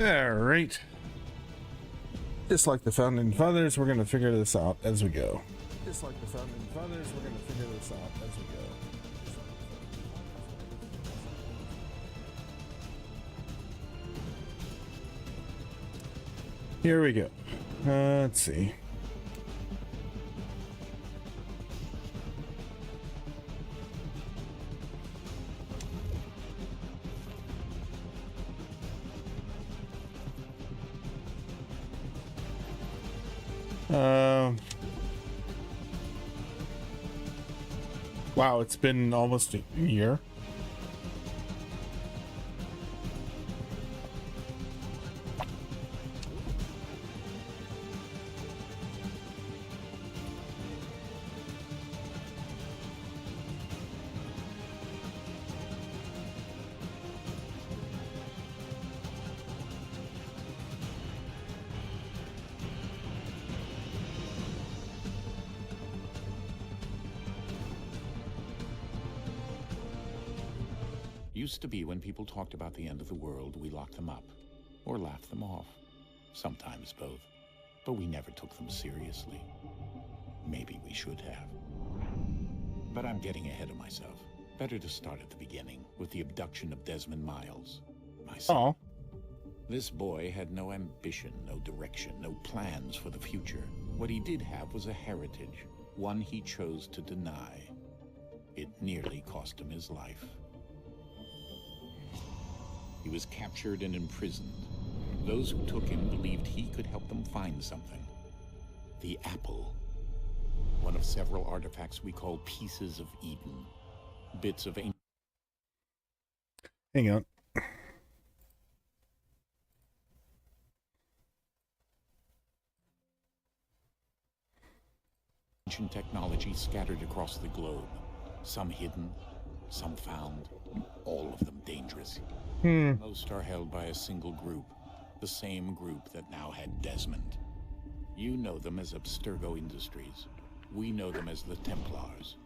All right. Just like the Founding Fathers, we're going to figure this out as we go. Just like the Founding Fathers, we're going to figure this out as we go. Here we go. Let's see. Wow, it's been almost a year. Used to be when people talked about the end of the world, we locked them up or laughed them off. Sometimes both. But we never took them seriously. Maybe we should have. But I'm getting ahead of myself. Better to start at the beginning with the abduction of Desmond Miles, my son. Oh. This boy had no ambition, no direction, no plans for the future. What he did have was a heritage, one he chose to deny. It nearly cost him his life. He was captured and imprisoned. Those who took him believed he could help them find something. The apple. One of several artifacts we call pieces of Eden. Bits of ancient... Hang on. ancient technology scattered across the globe. Some hidden, some found, all of them dangerous. Most are held by a single group, the same group that now had Desmond. You know them as Abstergo Industries. We know them as the Templars,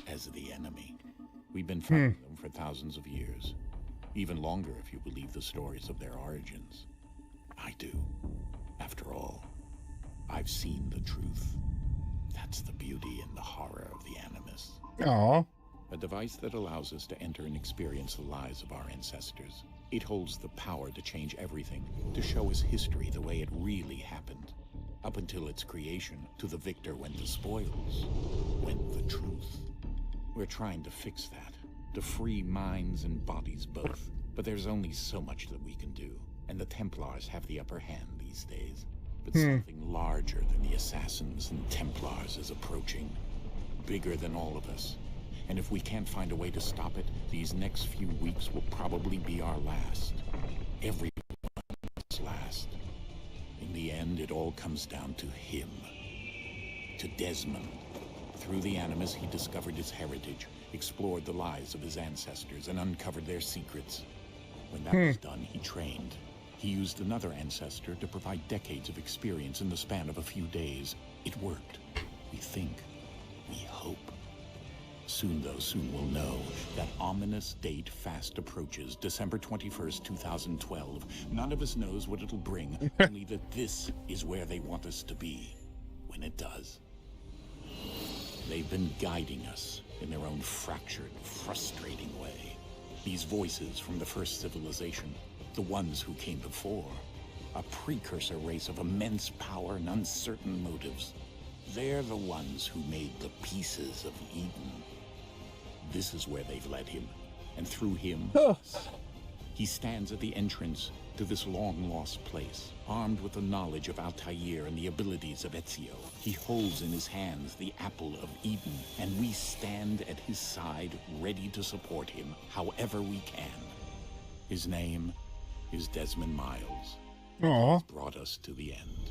as the enemy. We've been fighting them for thousands of years, even longer if you believe the stories of their origins. I do. After all, I've seen the truth. That's the beauty and the horror of the Animus. Aw. A device that allows us to enter and experience the lives of our ancestors. It holds the power to change everything, to show us history the way it really happened. Up until its creation, to the victor went the spoils, went the truth. We're trying to fix that, to free minds and bodies both. But there's only so much that we can do, and the Templars have the upper hand these days. But something larger than the Assassins and Templars is approaching, bigger than all of us. And if we can't find a way to stop it, these next few weeks will probably be our last. Everyone's last. In the end, it all comes down to him. To Desmond. Through the Animus, he discovered his heritage, explored the lives of his ancestors, and uncovered their secrets. When that was done, he trained. He used another ancestor to provide decades of experience in the span of a few days. It worked. We think. We hope. Soon, though, soon we'll know. That ominous date fast approaches, December 21st, 2012. None of us knows what it'll bring, only that this is where they want us to be, when it does. They've been guiding us in their own fractured, frustrating way. These voices from the first civilization, the ones who came before, a precursor race of immense power and uncertain motives. They're the ones who made the pieces of Eden. This is where they've led him, and through him, us. He stands at the entrance to this long-lost place, armed with the knowledge of Altair and the abilities of Ezio. He holds in his hands the apple of Eden, and we stand at his side, ready to support him however we can. His name is Desmond Miles. Aw. He's brought us to the end.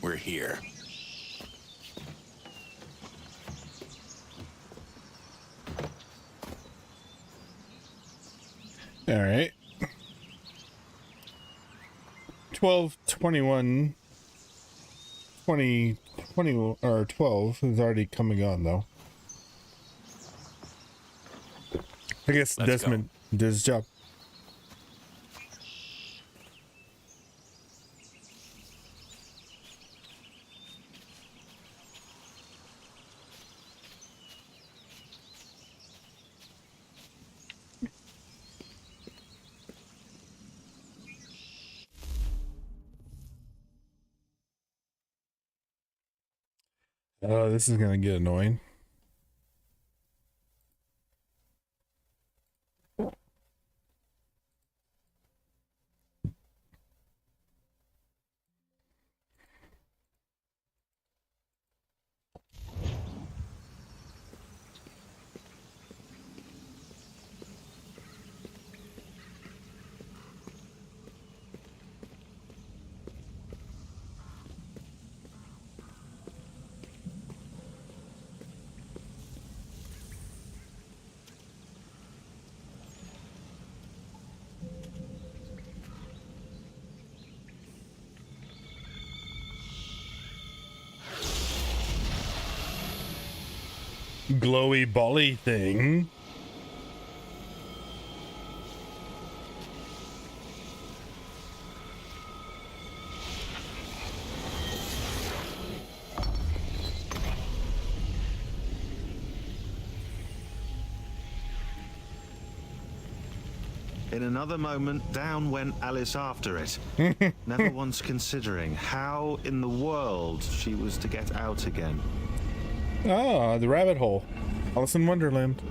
We're here. All right. 12:21 20 or 12 is already coming on though. I guess Desmond did his job. Oh, this is gonna get annoying. Glowy bolly thing. In another moment, down went Alice after it, never once considering how in the world she was to get out again. Ah, the rabbit hole. Alice in Wonderland.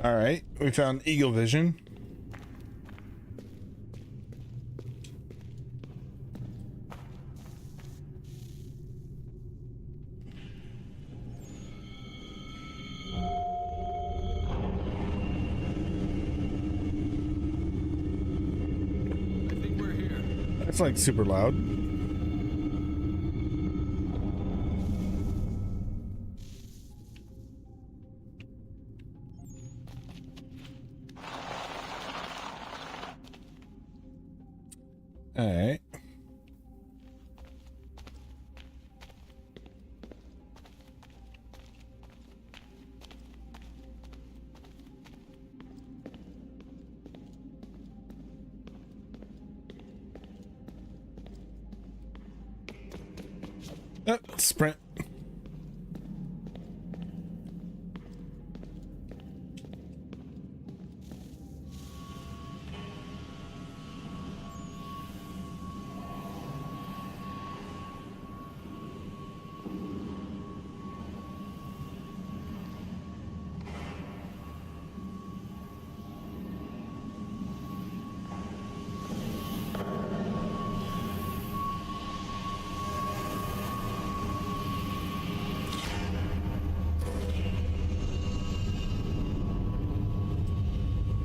All right, we found Eagle Vision. I think we're here. It's like super loud. All right. Sprint.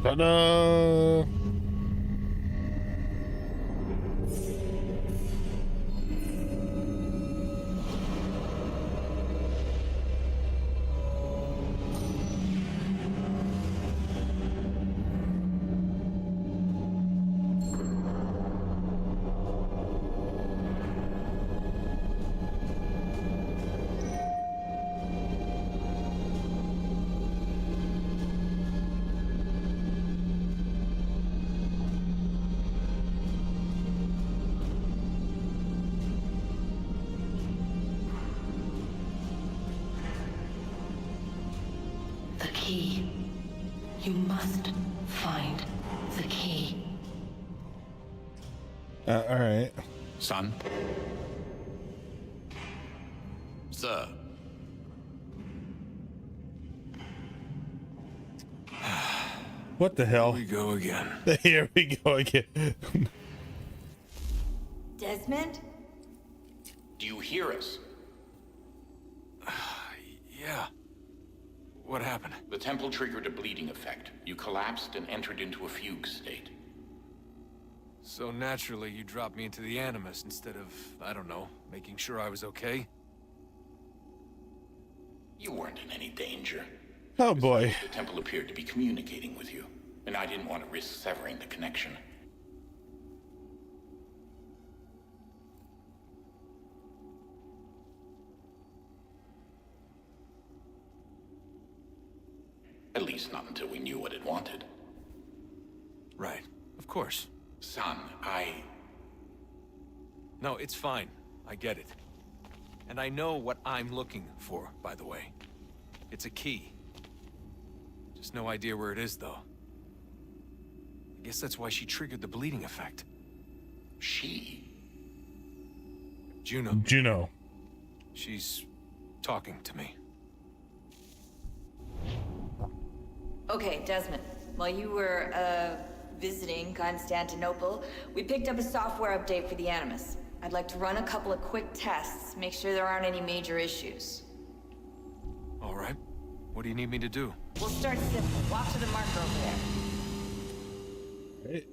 Ta-da! The key. You must find the key. All right. Son? Sir? What the hell? We go again. Here we go again. Desmond? hear us? Yeah. What happened? The temple triggered a bleeding effect. You collapsed and entered into a fugue state. So naturally, you dropped me into the Animus instead of, I don't know, making sure I was okay? You weren't in any danger. Oh boy. The temple appeared to be communicating with you, and I didn't want to risk severing the connection. At least not until we knew what it wanted. Right. Of course. Son, No, it's fine. I get it. And I know what I'm looking for, by the way. It's a key. Just no idea where it is, though. I guess that's why she triggered the bleeding effect. She? Juno. Juno. She's talking to me. Okay, Desmond. While you were, visiting Constantinople, we picked up a software update for the Animus. I'd like to run a couple of quick tests, make sure there aren't any major issues. All right. What do you need me to do? We'll start simple. Walk to the marker over there. Right.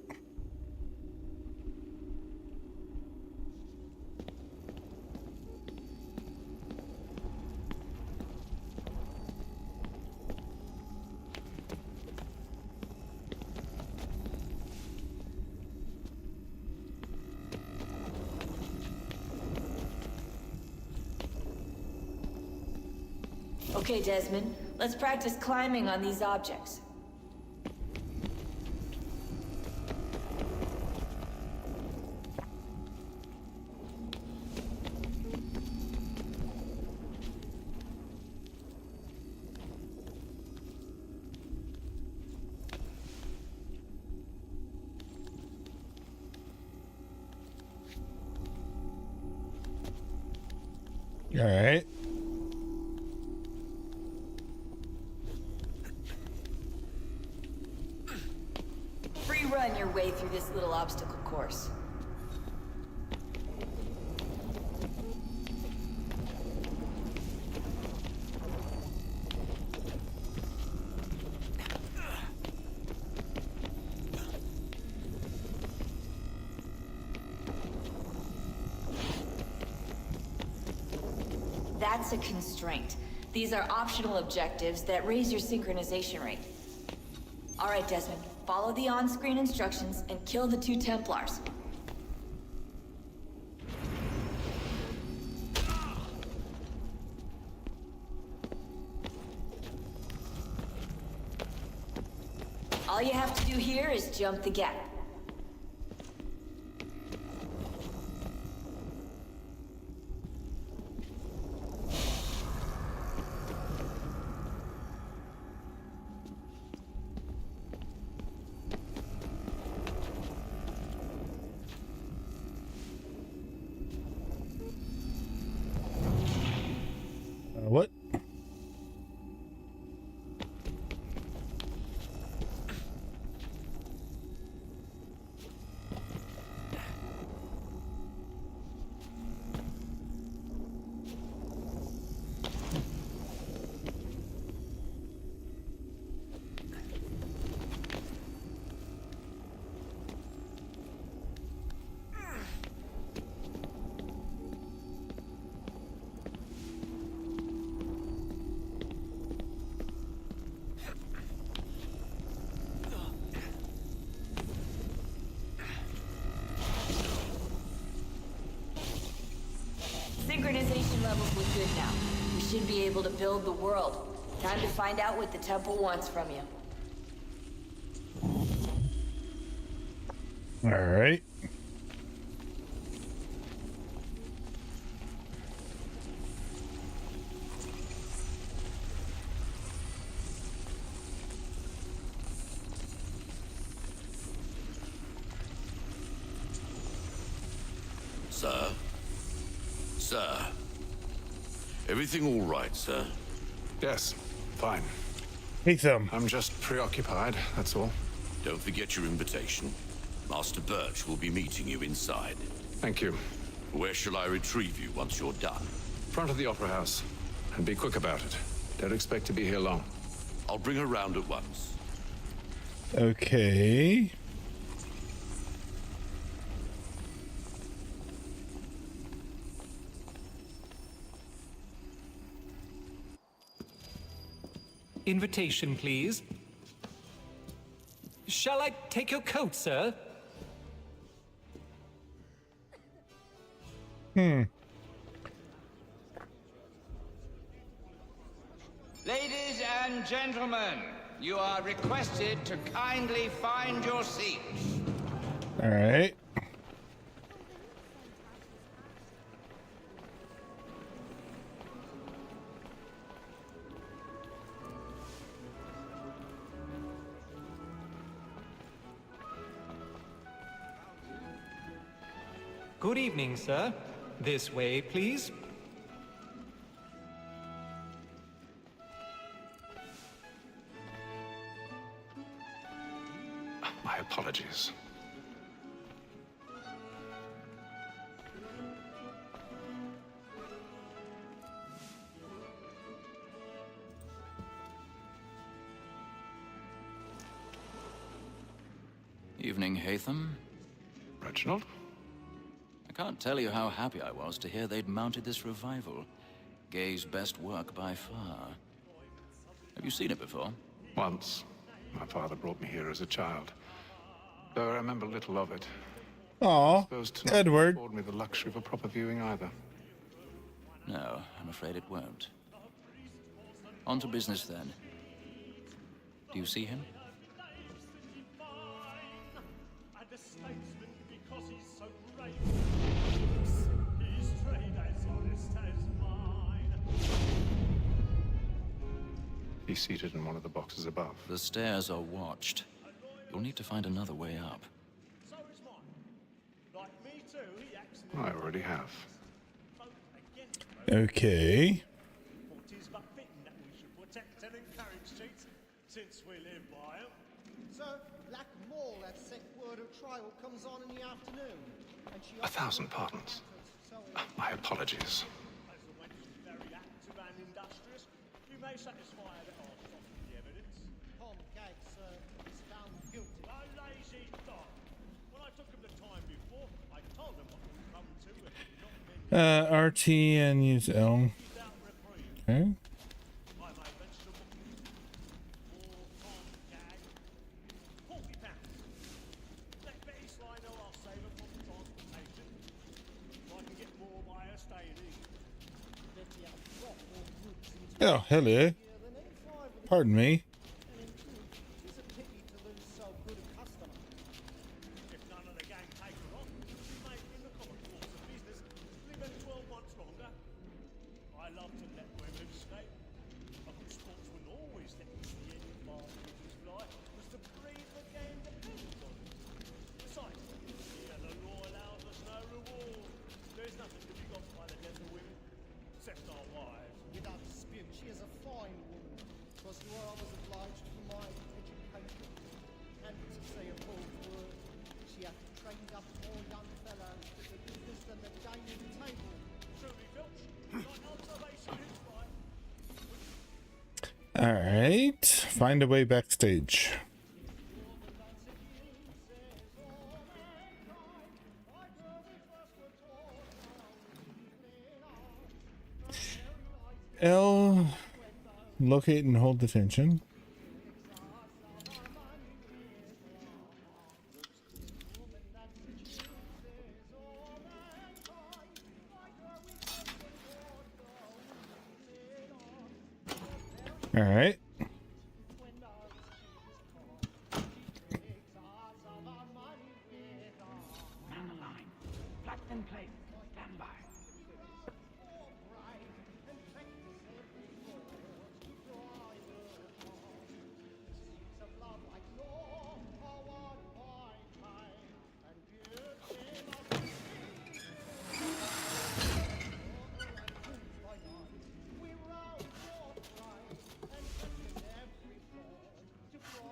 Okay, Desmond. Let's practice climbing on these objects. All right. Free run your way through this little obstacle course. That's a constraint. These are optional objectives that raise your synchronization rate. All right, Desmond. Follow the on-screen instructions and kill the 2 Templars. All you have to do here is jump the gap. What? Synchronization levels look good now. We should be able to build the world. Time to find out what the temple wants from you. All right. Sir? Sir? Everything all right, sir? Yes, fine. Take them. I'm just preoccupied, that's all. Don't forget your invitation. Master Birch will be meeting you inside. Thank you. Where shall I retrieve you once you're done? Front of the Opera House. And be quick about it. Don't expect to be here long. I'll bring her round at once. Okay. Invitation, please. Shall I take your coat, sir? Ladies and gentlemen, you are requested to kindly find your seats. All right. Good evening, sir. This way, please. My apologies. Evening, Hatham. Reginald? I can't tell you how happy I was to hear they'd mounted this revival. Gay's best work by far. Have you seen it before? Once. My father brought me here as a child. Though I remember little of it. Aw, Suppose tonight Edward. afford me the luxury of a proper viewing either. No, I'm afraid it won't. On to business then. Do you see him? He's seated in one of the boxes above. The stairs are watched. You'll need to find another way up. I already have. Okay. Since we live by 'em. So, Black Mall, that set word of trial comes on in the afternoon. And she 1,000 pardons. My apologies. As the wench is very active and industrious, you may satisfy her that I'll soften the evidence. Tom Gates, is found guilty. A lazy dog. When I took him the time before, I told him what we'd come to and not meant RT and use L. Okay. Oh, hello. Pardon me. It's a pity to lose so good a customer. If none of the gang take her on, we may, in the common course of business, live in 12 months longer. I love to let women escape. A good sportsman always let me see any advantage of his life was to breed the game depends on it. Besides, here the law allows us no reward. There's nothing to be got by the death of women, except our wives. Without dispute, she is a fine woman. Because to her I was obliged for my education. And to say a bold word, she hath trained up more young fellows to the business than the gaming table. Truly, Filch, your observation is right. All right. Find a way backstage. L. Locate and hold detention. All right.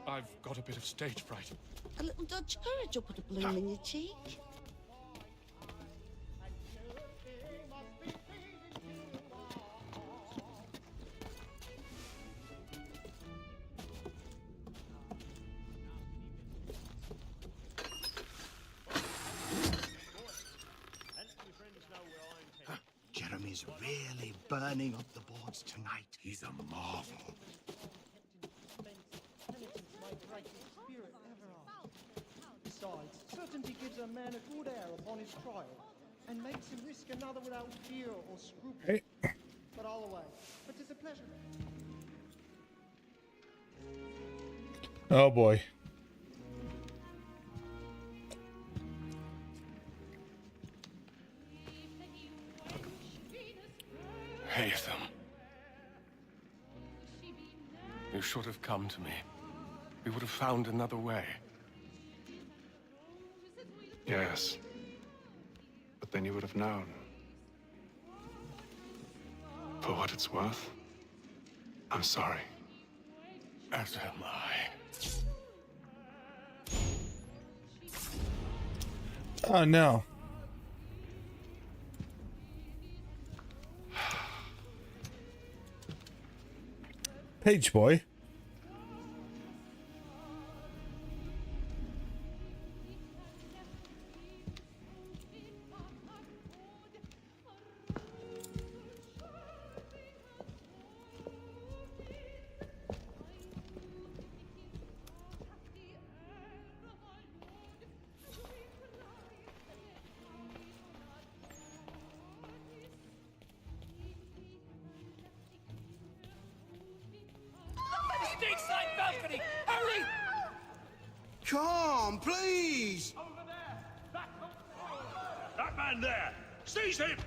I've got a bit of stage fright. A little Dodge courage will put a bloom in your cheek. really burning up the boards tonight. He's a marvel. Besides, certainty gives a man a good air upon his trial, and makes him risk another without fear or scruple. Hey. But all away. But 'tis a pleasure. Oh boy. Haytham. You should have come to me. We would have found another way. Yes. But then you would have known. For what it's worth, I'm sorry. As am I. Oh no. Page boy. Stateside balcony! Hurry! Come, please! Over there! That man there! Seize him!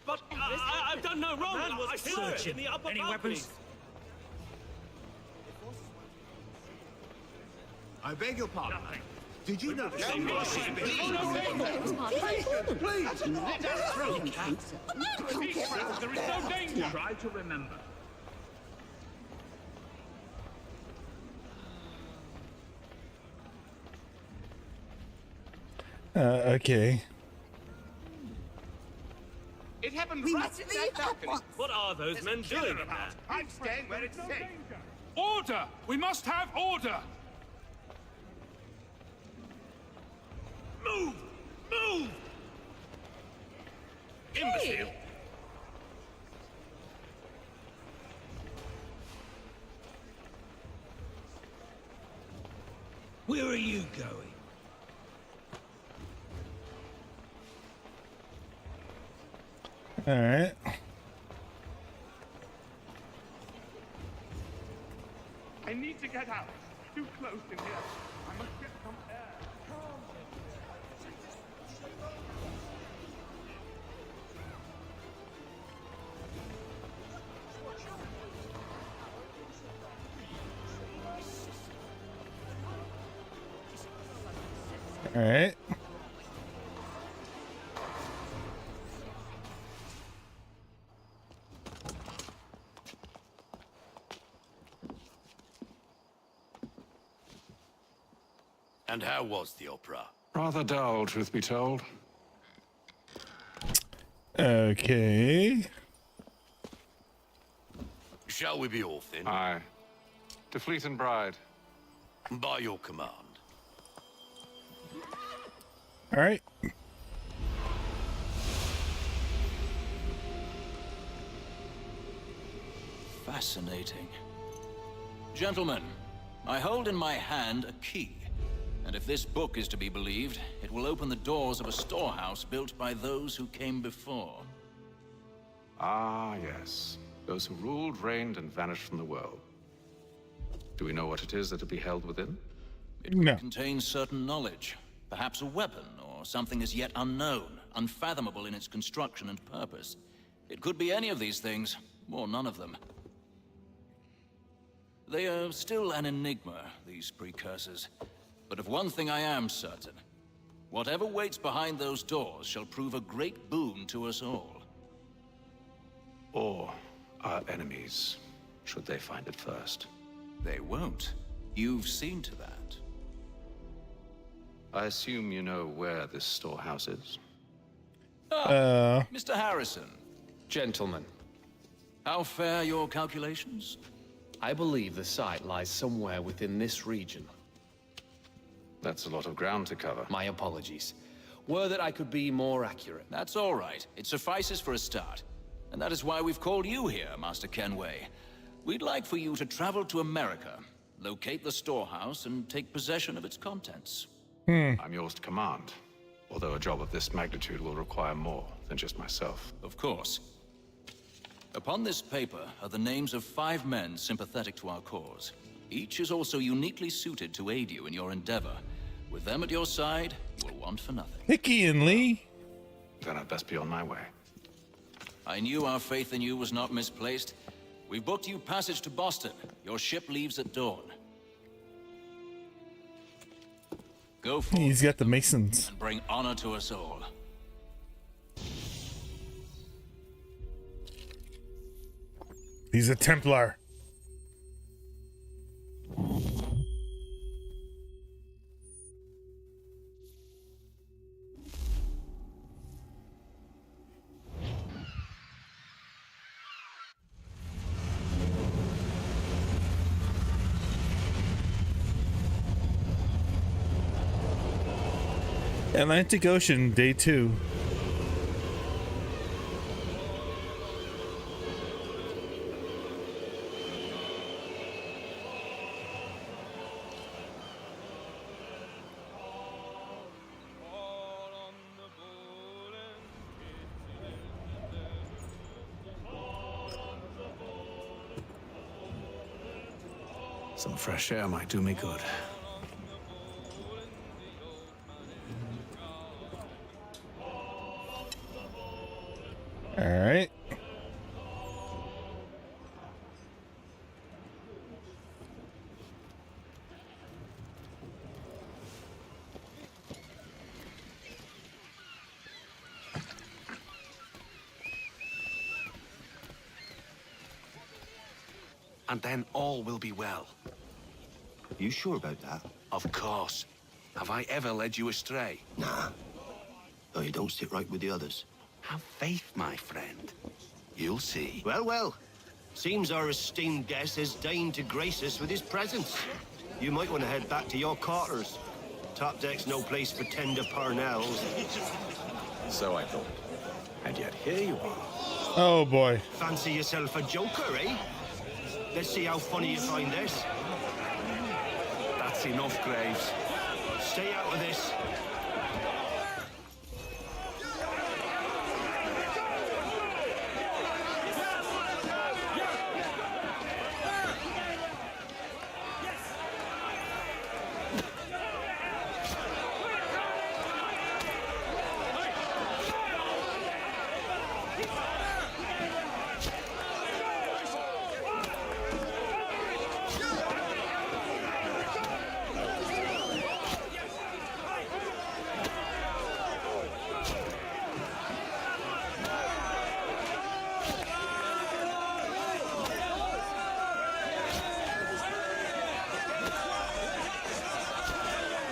But I've done no wrong. I saw it in the upper Any balcony. weapons? I beg your pardon. Did you notice? Please! Let us through! There is no danger! Try to remember. Okay. It happened right in that balcony! What are those men doing in there? I'm staying where it's safe! Order! We must have order! Move! Move! Imbecile! Where are you going? All right. I need to get out. Too close in here. I must get some air. All right. And how was the opera? Rather dull, truth be told. Okay. Shall we be off then? Aye. To Fleet and Bride. By your command. All right. Fascinating. Gentlemen, I hold in my hand a key. And if this book is to be believed, it will open the doors of a storehouse built by those who came before. Ah, yes. Those who ruled, reigned, and vanished from the world. Do we know what it is that will be held within? It could contain certain knowledge. Perhaps a weapon, or something as yet unknown, unfathomable in its construction and purpose. It could be any of these things, or none of them. They are still an enigma, these precursors. But of one thing I am certain. Whatever waits behind those doors shall prove a great boon to us all. Or our enemies, should they find it first. They won't. You've seen to that. I assume you know where this storehouse is? Mr. Harrison. Gentlemen. How fare your calculations? I believe the site lies somewhere within this region. That's a lot of ground to cover. My apologies. Were that I could be more accurate. That's all right. It suffices for a start. And that is why we've called you here, Master Kenway. We'd like for you to travel to America, locate the storehouse, and take possession of its contents. I'm yours to command, although a job of this magnitude will require more than just myself. Of course. Upon this paper are the names of 5 men sympathetic to our cause. Each is also uniquely suited to aid you in your endeavor. With them at your side, you will want for nothing. Hickey and Lee. Then I'd best be on my way. I knew our faith in you was not misplaced. We've booked you passage to Boston. Your ship leaves at dawn. Go forth. He's got the Masons. And bring honor to us all. He's a Templar. Atlantic Ocean, day 2. Some fresh air might do me good. All right. And then all will be well. You sure about that? Of course. Have I ever led you astray? Nah. No, you don't sit right with the others. Have faith, my friend. You'll see. Well, well. Seems our esteemed guest has deigned to grace us with his presence. You might want to head back to your quarters. Top deck's no place for tender parnells. So I thought. And yet here you are. Oh boy. Fancy yourself a joker, eh? Let's see how funny you find this. That's enough, Graves. Stay out of this.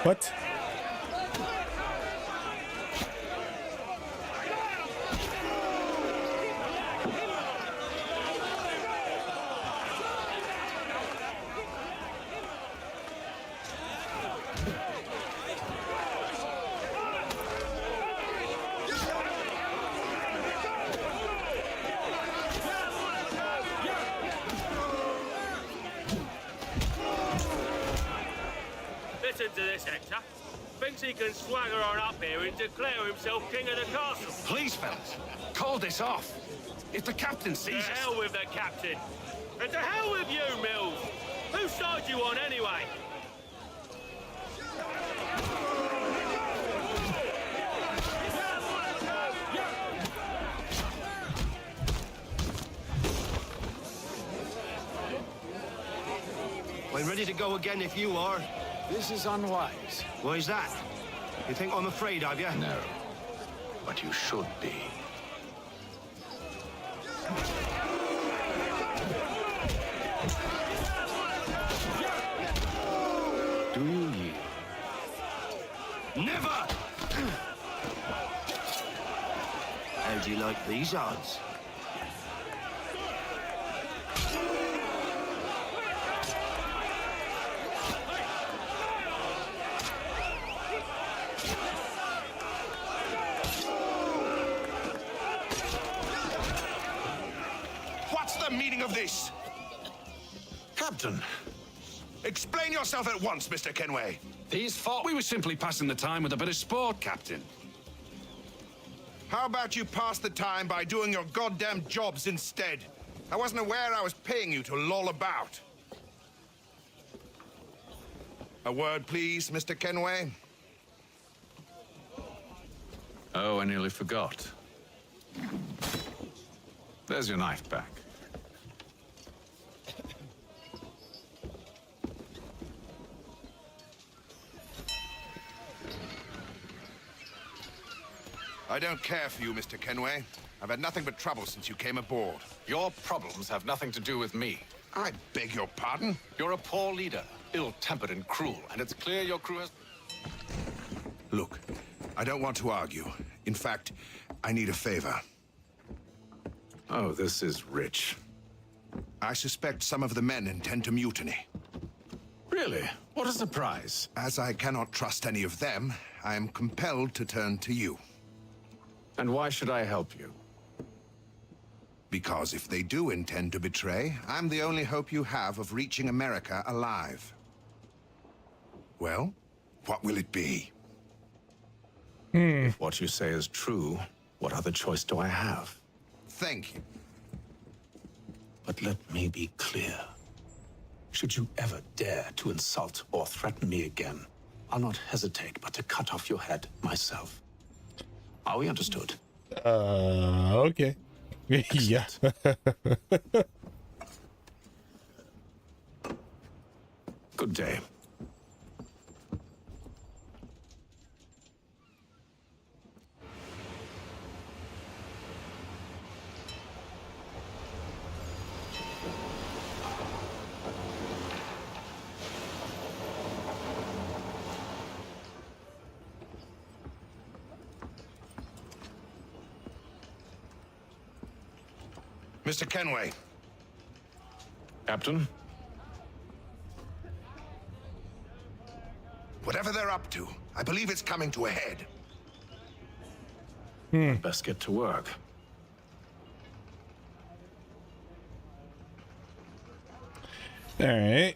What? Listen to this, Hector. Thinks he can swagger on up here and declare himself king of the castle. Please, fellas, call this off. If the captain sees us... To hell with the captain. And to hell with you, Mills. Whose side you on, anyway? I'm ready to go again if you are. This is unwise. Why is that? You think I'm afraid of you? No, but you should be. Do you yield? Never! How do you like these odds? the meaning of this? Captain, Explain yourself at once, Mr. Kenway. we were simply passing the time with a bit of sport, Captain. How about you pass the time by doing your goddamn jobs instead? I wasn't aware I was paying you to loll about. A word, please, Mr. Kenway. Oh, I nearly forgot. There's your knife back. I don't care for you, Mr. Kenway. I've had nothing but trouble since you came aboard. Your problems have nothing to do with me. I beg your pardon? You're a poor leader, ill-tempered and cruel, and it's clear your crew has... Look, I don't want to argue. In fact, I need a favor. Oh, this is rich. I suspect some of the men intend to mutiny. Really? What a surprise. As I cannot trust any of them, I am compelled to turn to you. And why should I help you? Because if they do intend to betray, I'm the only hope you have of reaching America alive. Well, what will it be? If what you say is true, what other choice do I have? Thank you. But let me be clear. Should you ever dare to insult or threaten me again, I'll not hesitate but to cut off your head myself. Are we understood? Okay. Yeah. Good day. Mr. Kenway. Captain? Whatever they're up to, I believe it's coming to a head. Best get to work. All right.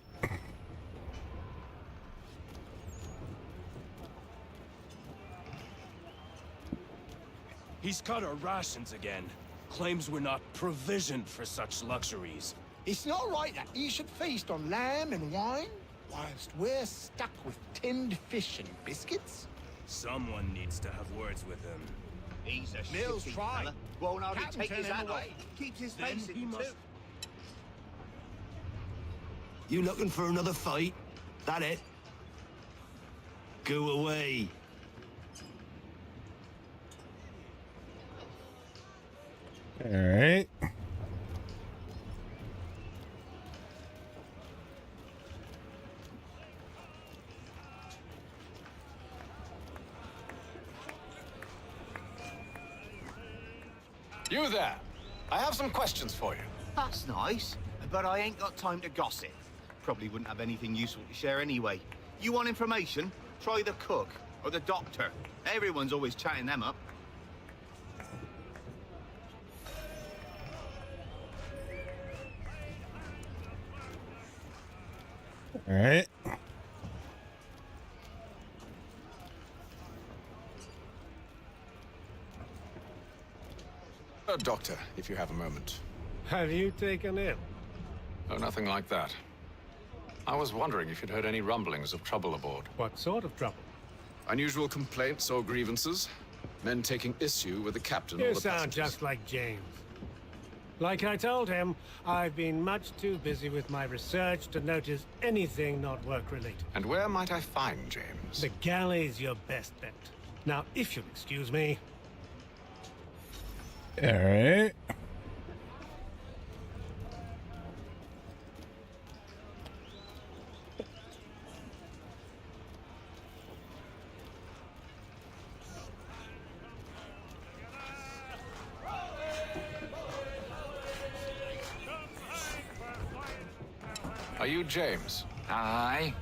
He's cut our rations again. Claims we're not provisioned for such luxuries. It's not right that he should feast on lamb and wine, whilst we're stuck with tinned fish and biscuits. Someone needs to have words with him. He's a Mills shitty tried. fella. Won't hardly Captain take turned his him hat off. away. Keeps his Then face he in must- too. You looking for another fight? That it? Go away. All right. You there! I have some questions for you. That's nice, but I ain't got time to gossip. Probably wouldn't have anything useful to share anyway. You want information? Try the cook or the doctor. Everyone's always chatting them up. All right. Doctor, if you have a moment. Have you taken ill? Oh, nothing like that. I was wondering if you'd heard any rumblings of trouble aboard. What sort of trouble? Unusual complaints or grievances? Men taking issue with the captain or You the sound passengers? just like James. Like I told him, I've been much too busy with my research to notice anything not work-related. And where might I find James? The galley's your best bet. Now, if you'll excuse me... All right. Are you James? Aye.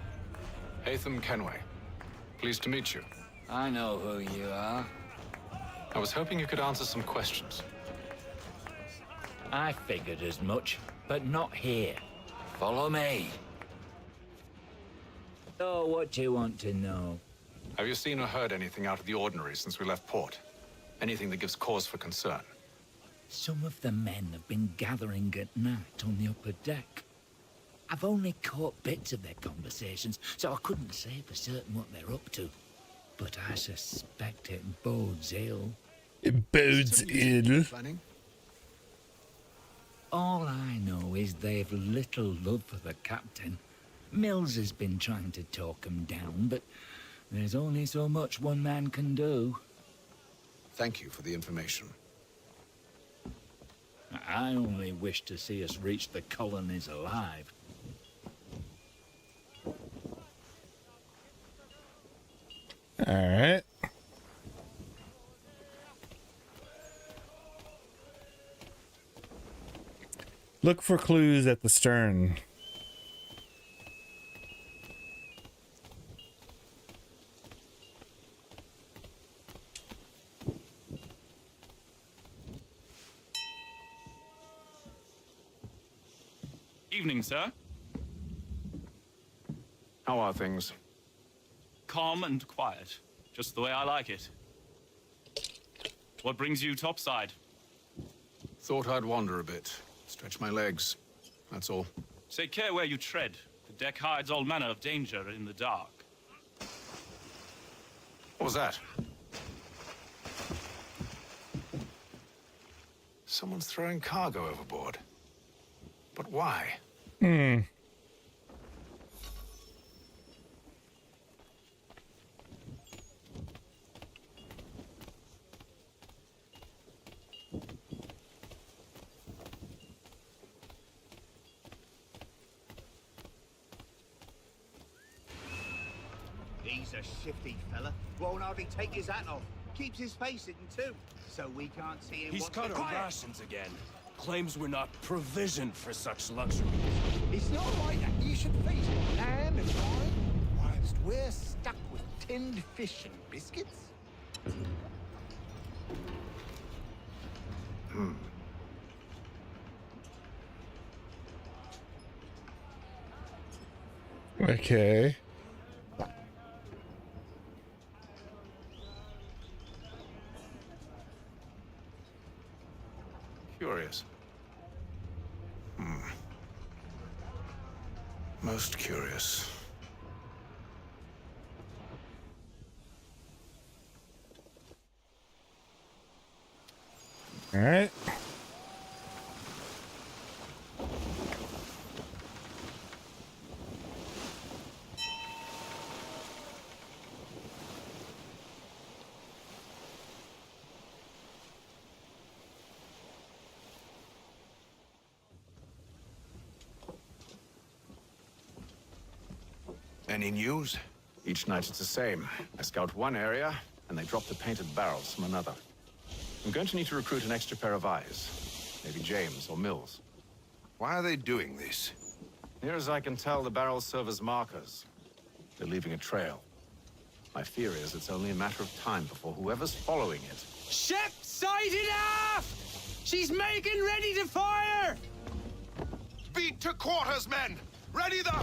Hatham Kenway. Pleased to meet you. I know who you are. I was hoping you could answer some questions. I figured as much, but not here. Follow me. So what do you want to know? Have you seen or heard anything out of the ordinary since we left port? Anything that gives cause for concern? Some of the men have been gathering at night on the upper deck. I've only caught bits of their conversations, so I couldn't say for certain what they're up to. But I suspect it bodes ill. It bodes ill. All I know is they've little love for the captain. Mills has been trying to talk him down, but there's only so much one man can do. Thank you for the information. I only wish to see us reach the colonies alive. All right. Look for clues at the stern. Evening, sir. How are things? Calm and quiet. Just the way I like it. What brings you topside? Thought I'd wander a bit. Stretch my legs. That's all. Take care where you tread. The deck hides all manner of danger in the dark. What was that? Someone's throwing cargo overboard. But why? He's a shifty fella. Won't hardly take his hat off. Keeps his face hidden too, so we can't see him. He's cut our rations again. Claims we're not provisioned for such luxury. It's not right that you should feast on lamb and wine whilst we're stuck with tinned fish and biscuits. Okay. Curious. Most curious. All right. Any news? Each night it's the same. I scout one area, and they drop the painted barrels from another. I'm going to need to recruit an extra pair of eyes. Maybe James or Mills. Why are they doing this? Near as I can tell, the barrels serve as markers. They're leaving a trail. My fear is it's only a matter of time before whoever's following it... Ship sighted aft! She's making ready to fire! Beat to quarters, men! Ready the...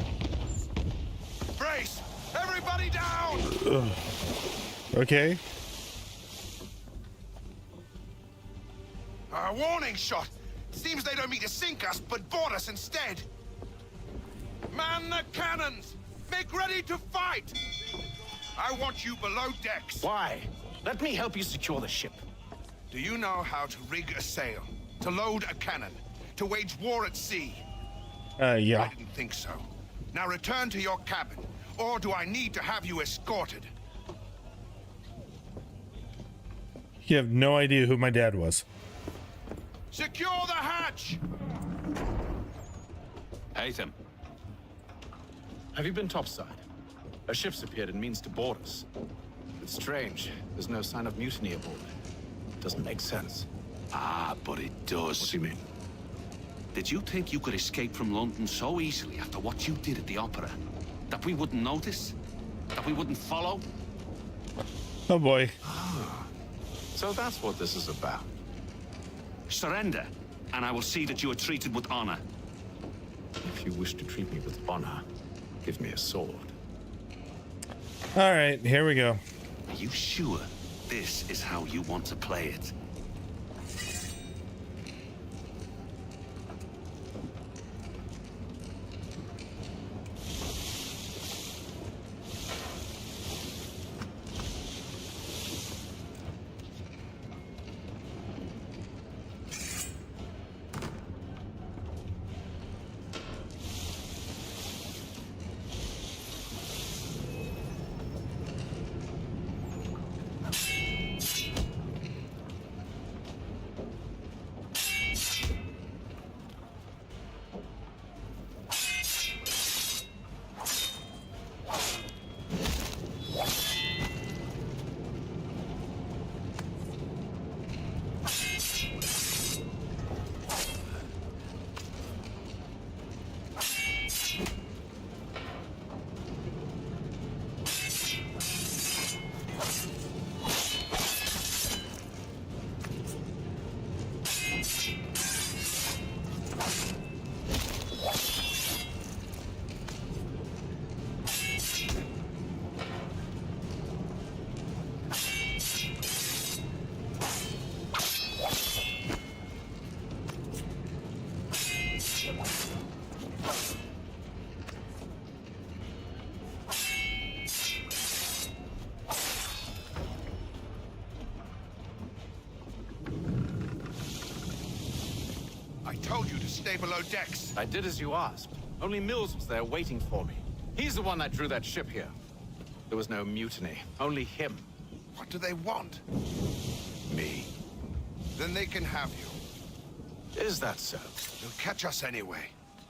Brace! Everybody down! Okay. A warning shot! Seems they don't mean to sink us, but board us instead. Man the cannons! Make ready to fight! I want you below decks. Why? Let me help you secure the ship. Do you know how to rig a sail? To load a cannon? To wage war at sea? Yeah. I didn't think so. Now return to your cabin, or do I need to have you escorted? You have no idea who my dad was. Secure the hatch! Haytham. Have you been topside? A ship's appeared and means to board us. It's strange. There's no sign of mutiny aboard. Doesn't make sense. Ah, but it does. What do you mean? Did you think you could escape from London so easily after what you did at the opera? That we wouldn't notice? That we wouldn't follow? Oh boy. So that's what this is about. Surrender, and I will see that you are treated with honor. If you wish to treat me with honor, give me a sword. All right, here we go. Are you sure this is how you want to play it? I told you to stay below decks. I did as you asked. Only Mills was there waiting for me. He's the one that drew that ship here. There was no mutiny, only him. What do they want? Me. Then they can have you. Is that so? They'll catch us anyway.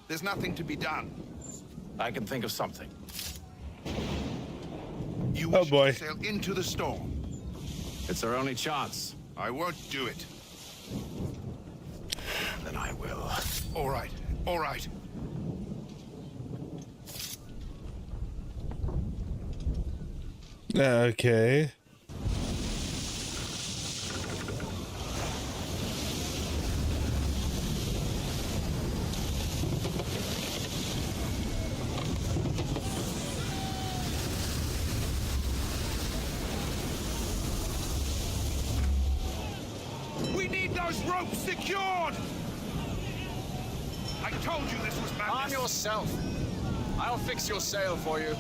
There's nothing to be done. I can think of something. You Oh wish boy. to sail into the storm. It's our only chance. I won't do it. Then I will. All right, all right. Okay. We need those ropes secured! I told you this was madness. Arm yourself. I'll fix your sail for you.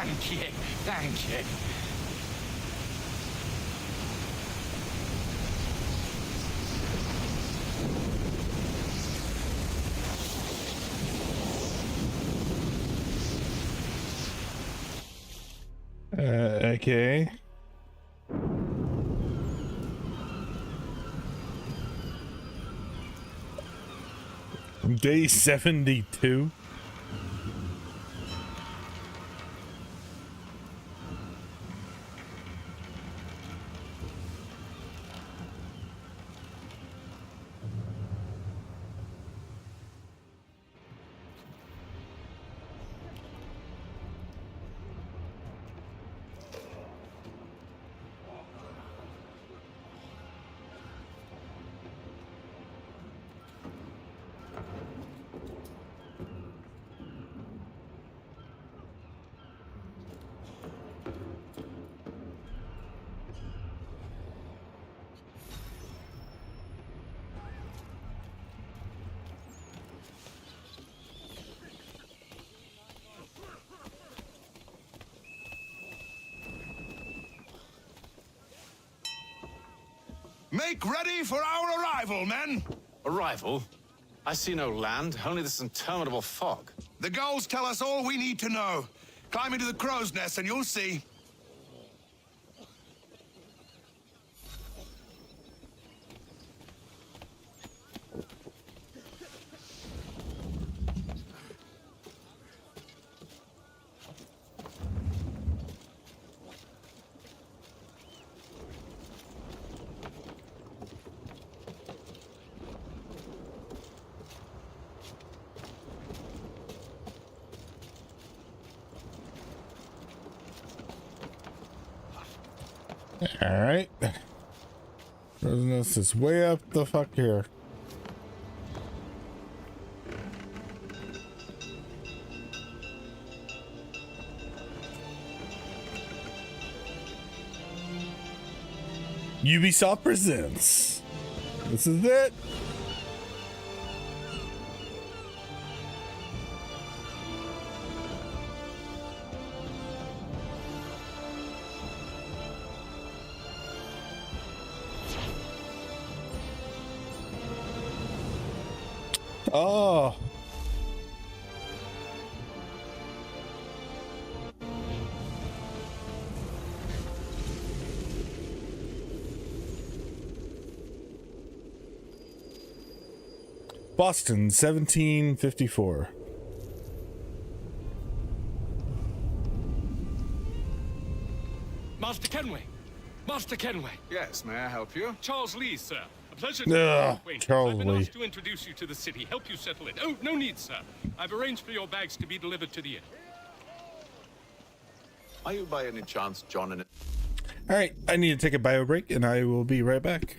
Thank you. Thank you. Okay. Day 72. Make ready for our arrival, men! Arrival? I see no land, only this interminable fog. The gulls tell us all we need to know. Climb into the crow's nest and you'll see. Alright. Business is way up the fuck here. Ubisoft presents. This is it. Oh. Boston, 1754. Master Kenway! Master Kenway! Yes, may I help you? Charles Lee, sir. A pleasure Ugh, to be acquainted. Charles I've been Lee. asked to introduce you to the city, help you settle in. Oh, no need, sir. I've arranged for your bags to be delivered to the inn. Are you by any chance John and... Alright, I need to take a bio break and I will be right back.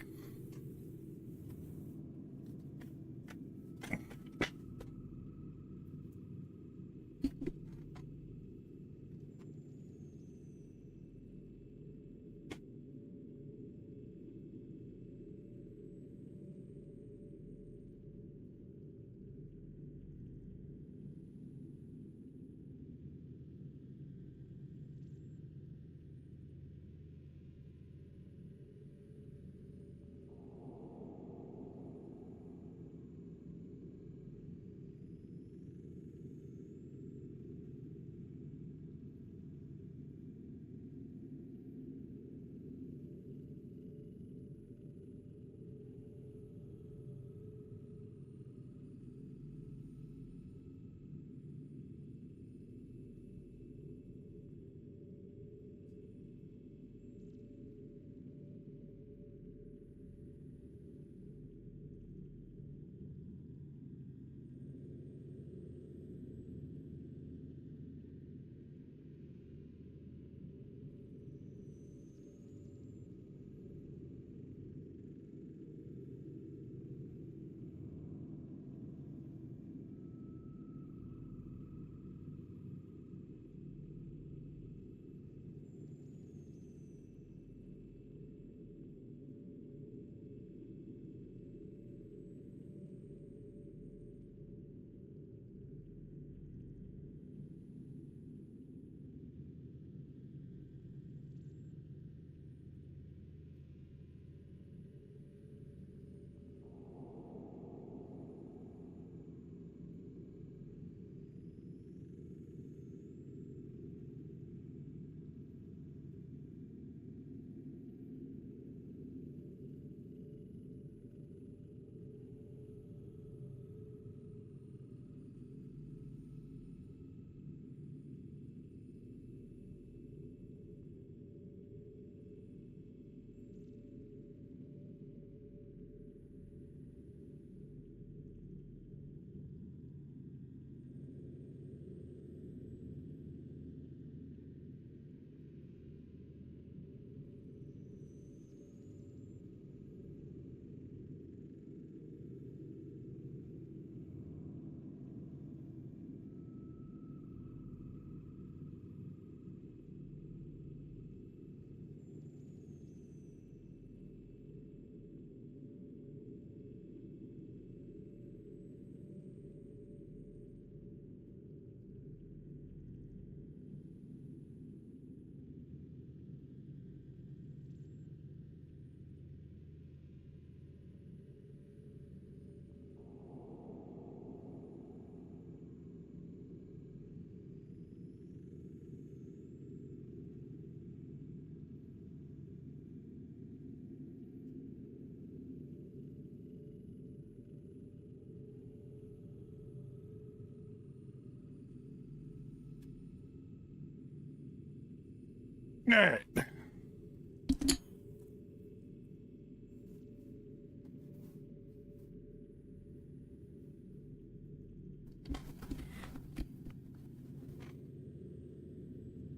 All right.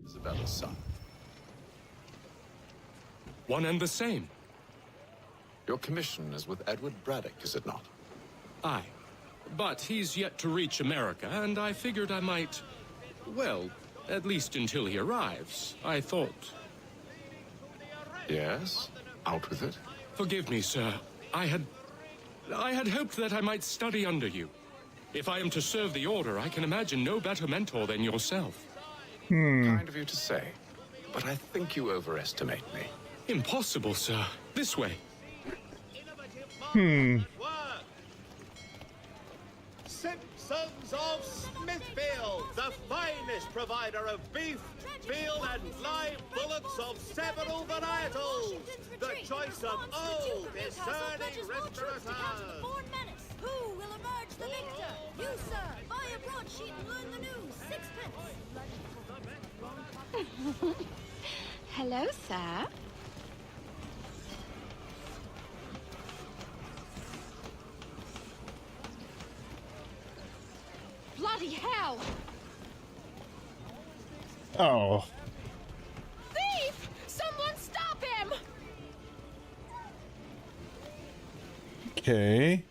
Isabella's son. One and the same. Your commission is with Edward Braddock, is it not? Aye. But he's yet to reach America, and I figured I might... Well, at least until he arrives, I thought. Yes? Out with it. Forgive me, sir. I had hoped that I might study under you. If I am to serve the Order, I can imagine no better mentor than yourself. Kind of you to say, but I think you overestimate me. Impossible, sir. This way. Simpsons of Smithfield, the finest provider of beef, veal and live bullocks of several varietals. The choice of old, discerning restaurateurs. Who will emerge the victor? You, sir. Buy a broadsheet and learn the news. 6 pence. Hello, sir. Bloody hell! Oh. Thief! Someone stop him! Okay.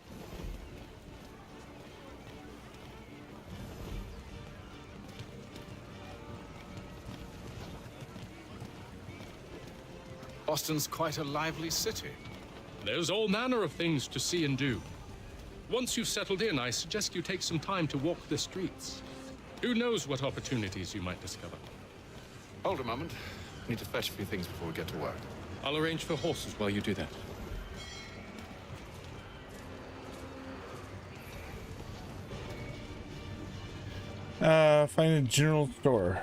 Boston's quite a lively city. There's all manner of things to see and do. Once you've settled in, I suggest you take some time to walk the streets. Who knows what opportunities you might discover. Hold a moment. I need to fetch a few things before we get to work. I'll arrange for horses while you do that. Find a general store.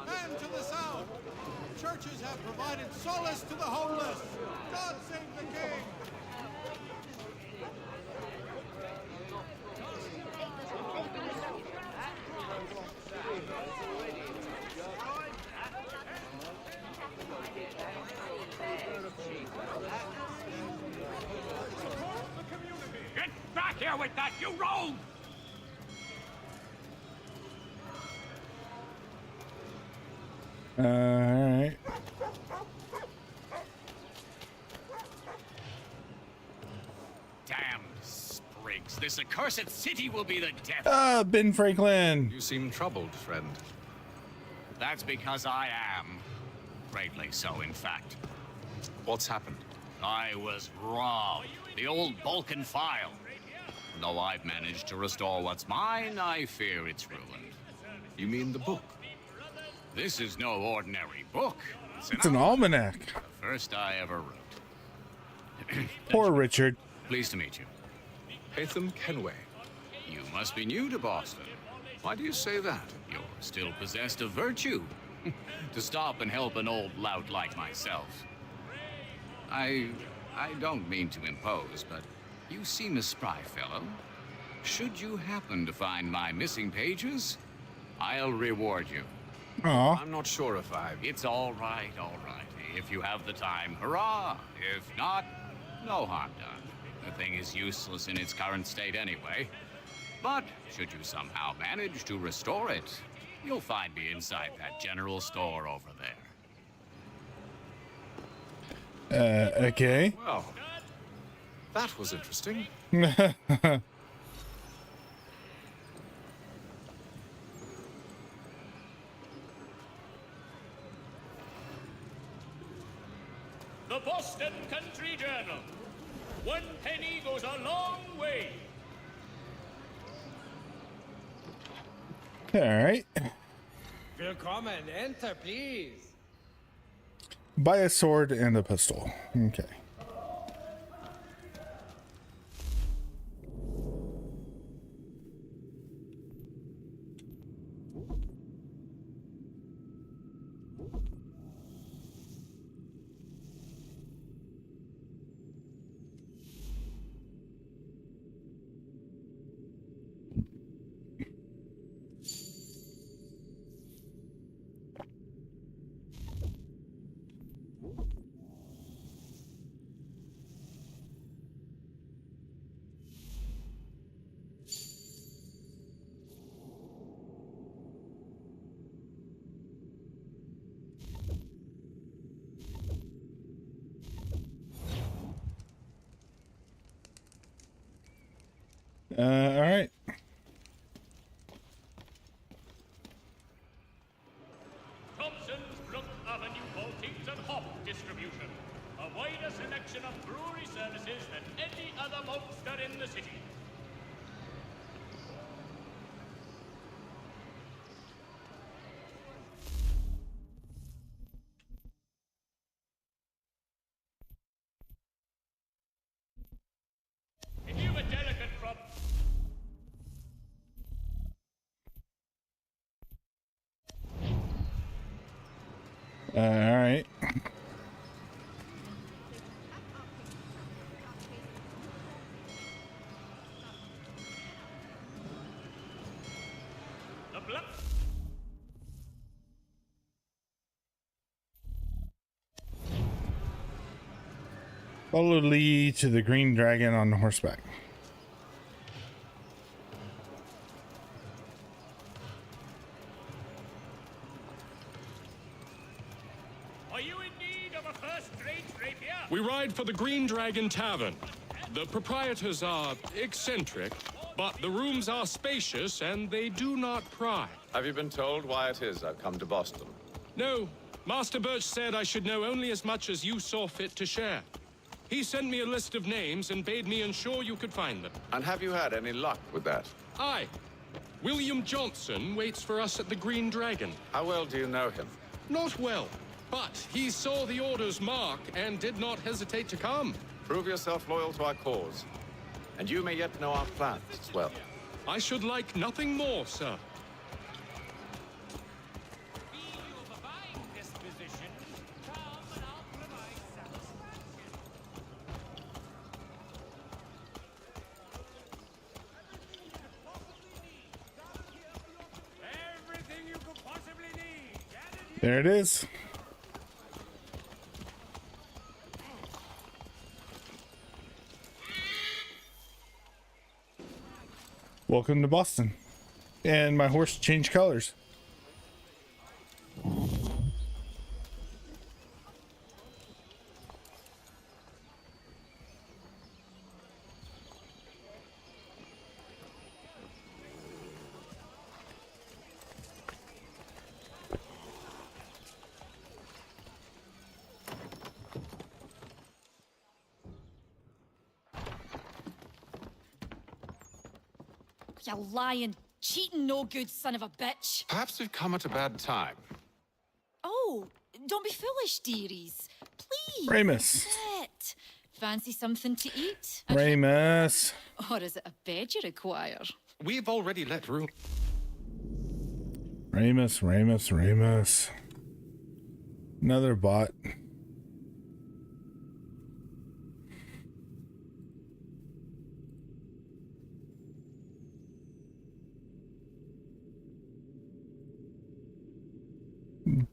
And to the south, churches have provided solace to the homeless. God save the king. Get back here with that, you rogue! Alright. Damned sprigs. This accursed city will be the death. Ben Franklin. You seem troubled, friend. That's because I am. Greatly so, in fact. What's happened? I was robbed. The old Balkan file. Though I've managed to restore what's mine, I fear it's ruined. You mean the book? This is no ordinary book. It's an almanac. The first I ever wrote. Poor Richard. Pleased to meet you. Hatham Kenway. You must be new to Boston. Why do you say that? You're still possessed of virtue. To stop and help an old lout like myself. I don't mean to impose, but you seem a spry fellow. Should you happen to find my missing pages, I'll reward you. Aw. I'm not sure if It's all right, all right. If you have the time, hurrah! If not, no harm done. The thing is useless in its current state anyway. But should you somehow manage to restore it, you'll find me inside that general store over there. Okay. Well, that was interesting. The Boston Country Journal. 1 penny goes a long way. Alright. Willkommen, enter, please. Buy a sword and a pistol. Okay. All right. Thompson's Brook Avenue Maltings and Hop Distribution. A wider selection of brewery services than any other maltster in the city. If you've a delicate crop, All right. the blood. Follow Lee to the Green Dragon on horseback. Are you in need of a first-rate rapier? We ride for the Green Dragon Tavern. The proprietors are eccentric, but the rooms are spacious and they do not pry. Have you been told why it is I've come to Boston? No, Master Birch said I should know only as much as you saw fit to share. He sent me a list of names and bade me ensure you could find them. And have you had any luck with that? Aye. William Johnson waits for us at the Green Dragon. How well do you know him? Not well, but he saw the order's mark and did not hesitate to come. Prove yourself loyal to our cause. And you may yet know our plans as well. I should like nothing more, sir. There it is. Welcome to Boston. And my horse changed colors. You lying, cheating, no good son of a bitch. Perhaps we've come at a bad time. Oh, don't be foolish, dearies. Please. Ramus. Sit. Fancy something to eat? Ramus. Or is it a bed you require? We've already let room. Ramus, Ramus, Ramus. Another bot.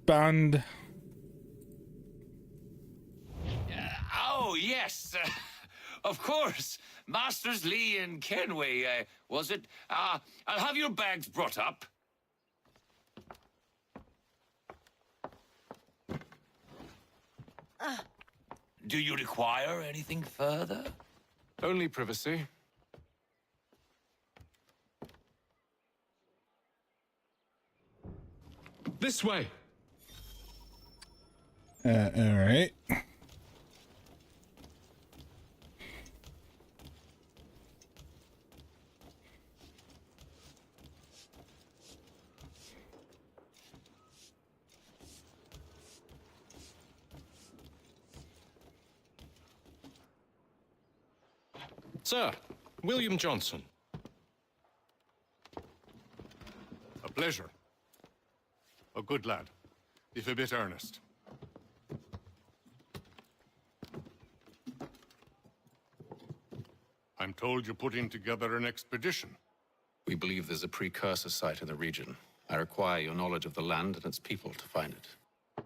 Band. Oh, yes. Of course. Masters Lee and Kenway, was it? I'll have your bags brought up. Do you require anything further? Only privacy. This way. All right. Sir, William Johnson. A pleasure. A good lad, if a bit earnest. I'm told you're putting together an expedition. We believe there's a precursor site in the region. I require your knowledge of the land and its people to find it.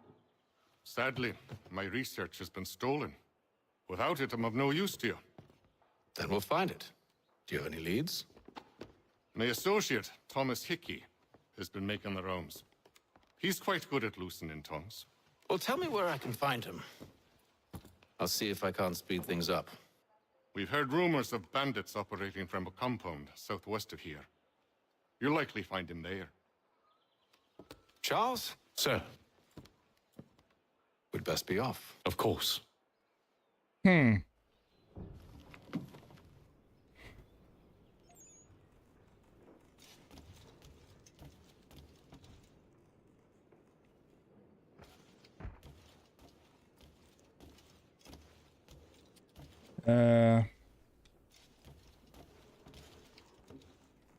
Sadly, my research has been stolen. Without it, I'm of no use to you. Then we'll find it. Do you have any leads? My associate, Thomas Hickey, has been making the rounds. He's quite good at loosening tongues. Well, tell me where I can find him. I'll see if I can't speed things up. We've heard rumors of bandits operating from a compound southwest of here. You'll likely find him there. Charles? Sir. We'd best be off. Of course.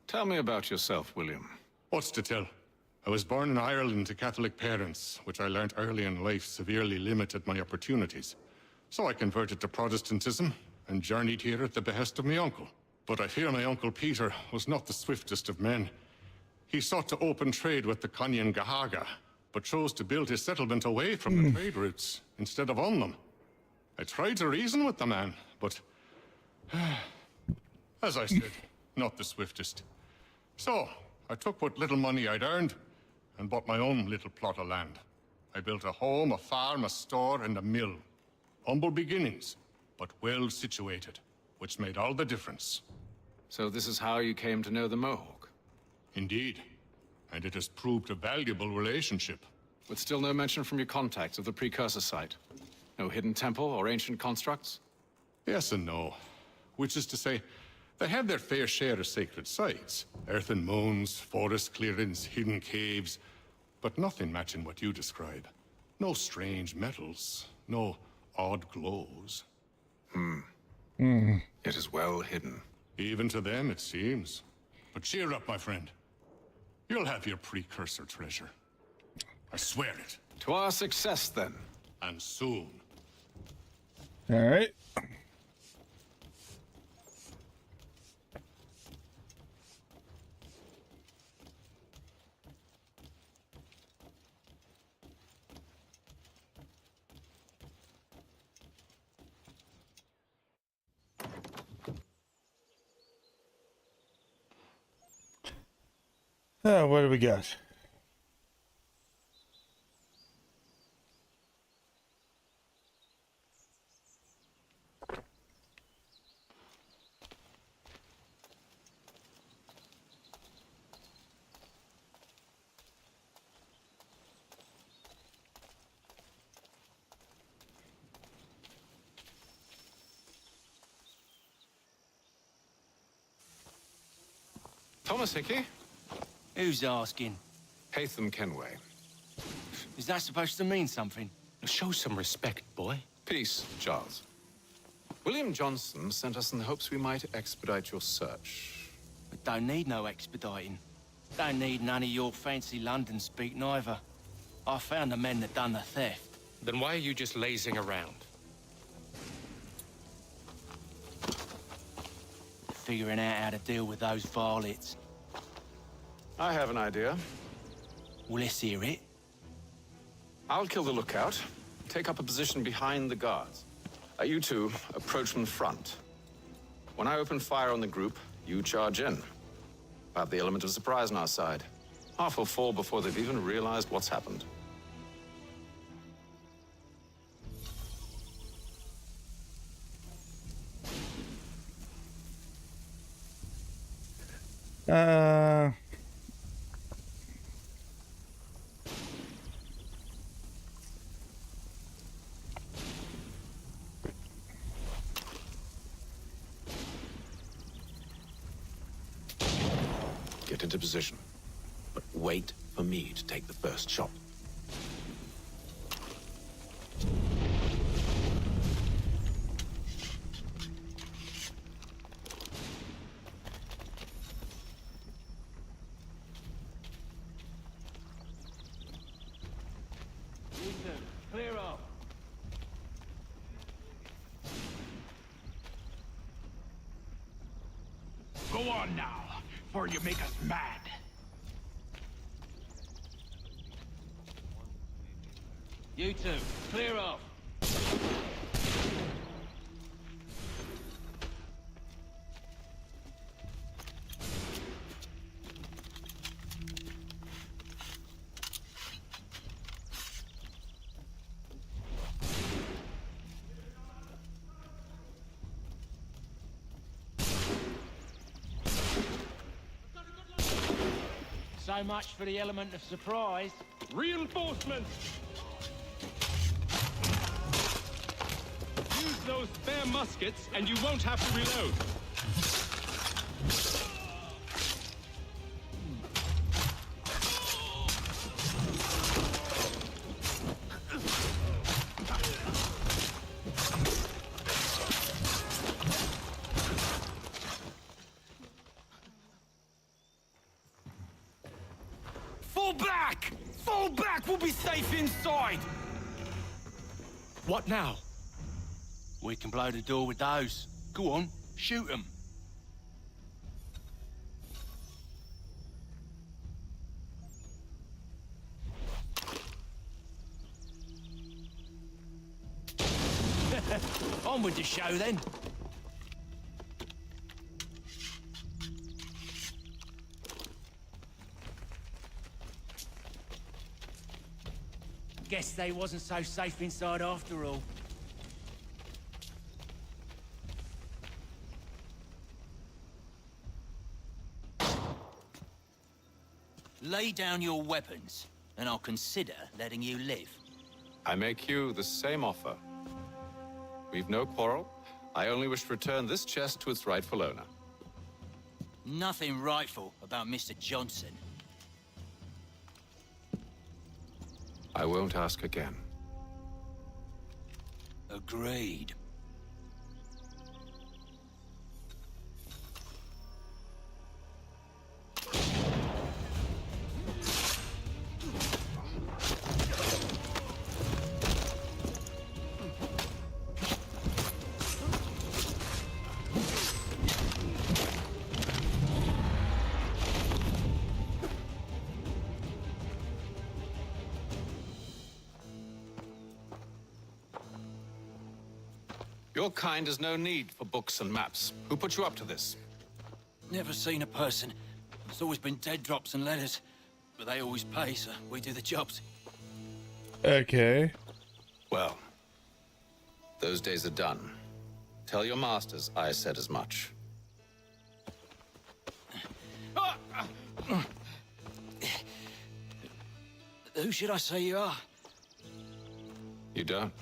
Tell me about yourself, William. What's to tell? I was born in Ireland to Catholic parents, which I learnt early in life severely limited my opportunities. So I converted to Protestantism and journeyed here at the behest of my uncle. But I fear my uncle Peter was not the swiftest of men. He sought to open trade with the Conyan Gahaga, but chose to build his settlement away from the trade routes instead of on them. I tried to reason with the man, but as I said, not the swiftest. So, I took what little money I'd earned and bought my own little plot of land. I built a home, a farm, a store, and a mill. Humble beginnings, but well situated, which made all the difference. So this is how you came to know the Mohawk? Indeed. And it has proved a valuable relationship. With still no mention from your contacts of the precursor site? No hidden temple or ancient constructs? Yes and no. Which is to say, they have their fair share of sacred sites. Earthen mounds, forest clearings, hidden caves. But nothing matching what you describe. No strange metals, no odd glows. It is well hidden. Even to them, it seems. But cheer up, my friend. You'll have your precursor treasure. I swear it. To our success, then. And soon. All right. What do we got? Thomas Hickey? Who's asking? Haytham Kenway. Is that supposed to mean something? Show some respect, boy. Peace, Charles. William Johnson sent us in the hopes we might expedite your search. We don't need no expediting. Don't need none of your fancy London speak neither. I found the men that done the theft. Then why are you just lazing around? Figuring out how to deal with those varlets. I have an idea. Well, let's hear it. I'll kill the lookout. Take up a position behind the guards. You two approach from the front. When I open fire on the group, you charge in. We'll have the element of surprise on our side. Half will fall before they've even realized what's happened. Get into position, but wait for me to take the first shot. Clear off. Go on now, before you make us mad. You two, clear off. So much for the element of surprise. Reinforcements! Use those spare muskets and you won't have to reload. Fall back! Fall back! We'll be safe inside! What now? We can blow the door with those. Go on, shoot them. On with the show then. Guess they wasn't so safe inside after all. Lay down your weapons, and I'll consider letting you live. I make you the same offer. We've no quarrel. I only wish to return this chest to its rightful owner. Nothing rightful about Mr. Johnson. I won't ask again. Agreed. Your kind has no need for books and maps. Who put you up to this? Never seen a person. There's always been dead drops and letters. But they always pay, so we do the jobs. Okay. Well, those days are done. Tell your masters I said as much. Who should I say you are? You don't?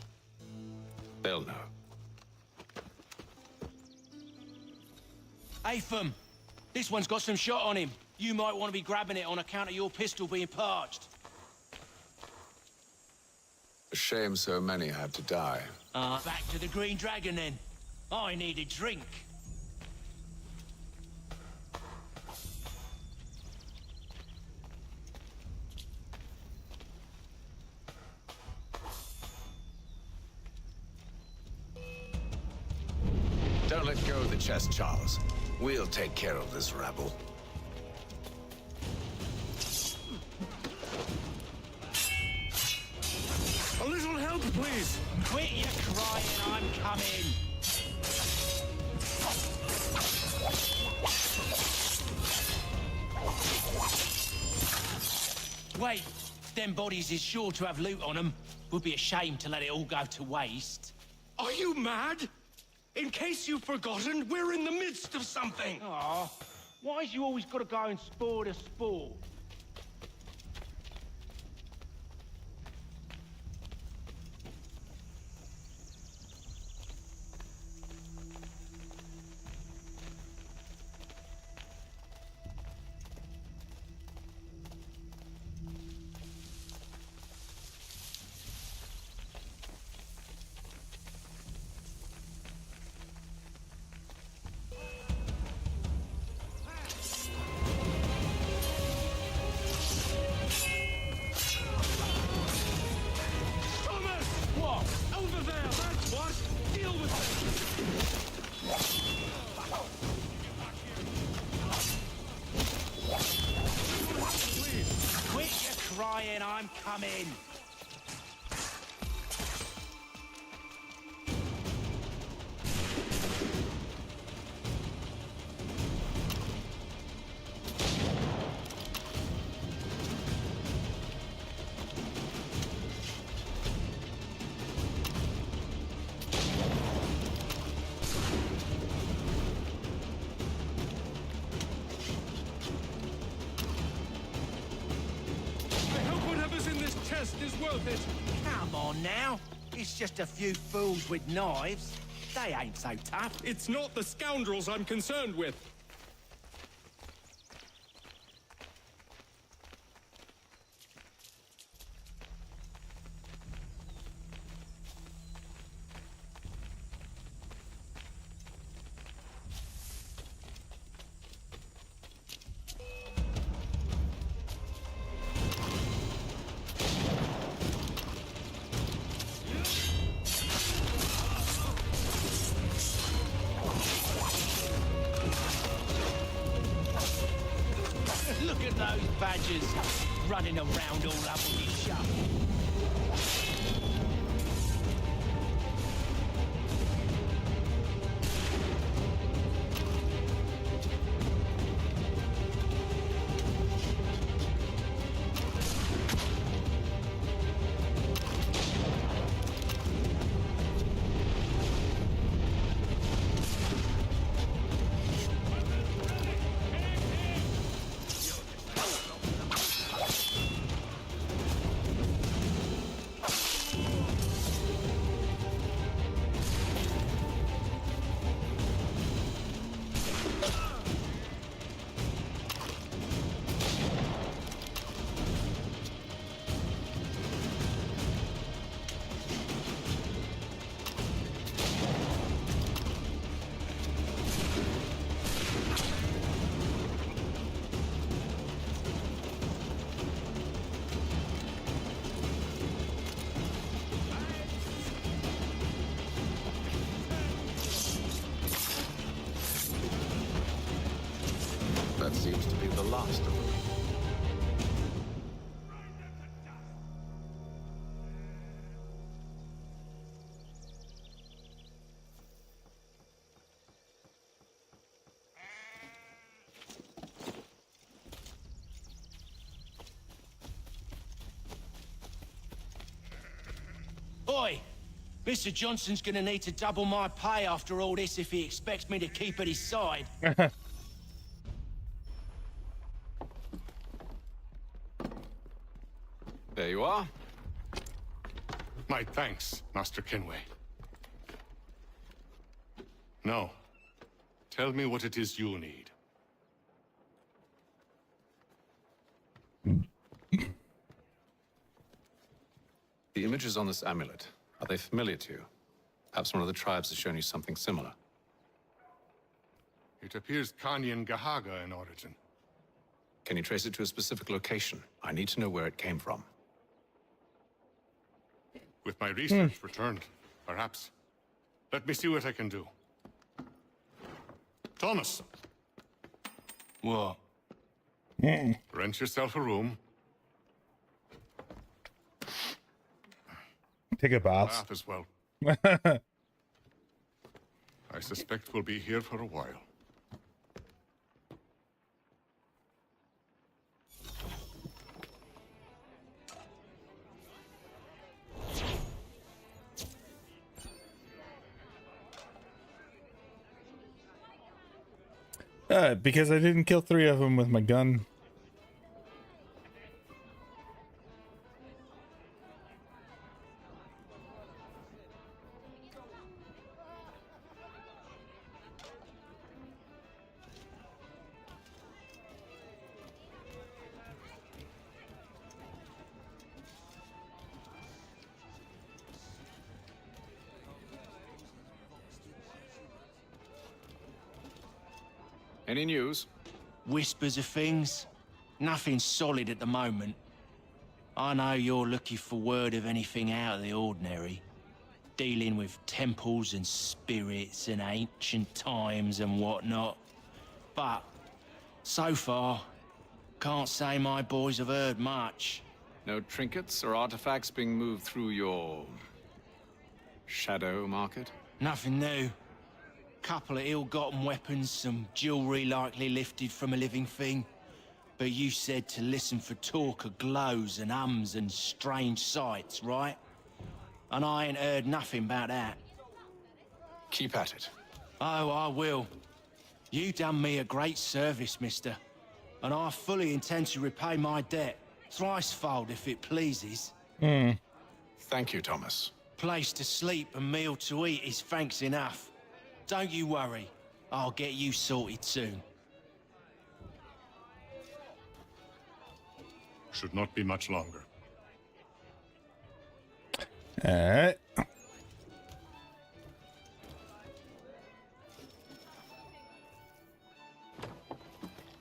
They'll know. Atham, this one's got some shot on him. You might want to be grabbing it on account of your pistol being parched. A shame so many had to die. Back to the Green Dragon then. I need a drink. Don't let go of the chest, Charles. We'll take care of this rabble. A little help, please. Quit your crying, I'm coming. Wait, them bodies is sure to have loot on them. Would be a shame to let it all go to waste. Are you mad? In case you've forgotten, we're in the midst of something. Aw, why's you always got to go and spoil the sport? Crying, I'm coming. worth it. Come on now. It's just a few fools with knives. They ain't so tough. It's not the scoundrels I'm concerned with. Look at those badgers running around all up on your shop. That seems to be the last of them. Oi! Mr. Johnson's gonna need to double my pay after all this if he expects me to keep at his side. There you are. My thanks, Master Kenway. Now, tell me what it is you need. The images on this amulet, are they familiar to you? Perhaps one of the tribes has shown you something similar. It appears Kanyan Gahaga in origin. Can you trace it to a specific location? I need to know where it came from. With my research returned, perhaps. Let me see what I can do. Thomas! What? Rent yourself a room. Take a bath. Bath as well. I suspect we'll be here for a while. Because I didn't kill 3 of them with my gun. Any news? Whispers of things. Nothing solid at the moment. I know you're looking for word of anything out of the ordinary. Dealing with temples and spirits and ancient times and whatnot. But, so far, can't say my boys have heard much. No trinkets or artifacts being moved through your... shadow market? Nothing new. Couple of ill-gotten weapons, some jewelry likely lifted from a living thing. But you said to listen for talk of glows and ums and strange sights, right? And I ain't heard nothing about that. Keep at it. Oh, I will. You done me a great service, mister. And I fully intend to repay my debt. Thricefold, if it pleases. Thank you, Thomas. Place to sleep and meal to eat is thanks enough. Don't you worry. I'll get you sorted soon. Should not be much longer. Alright.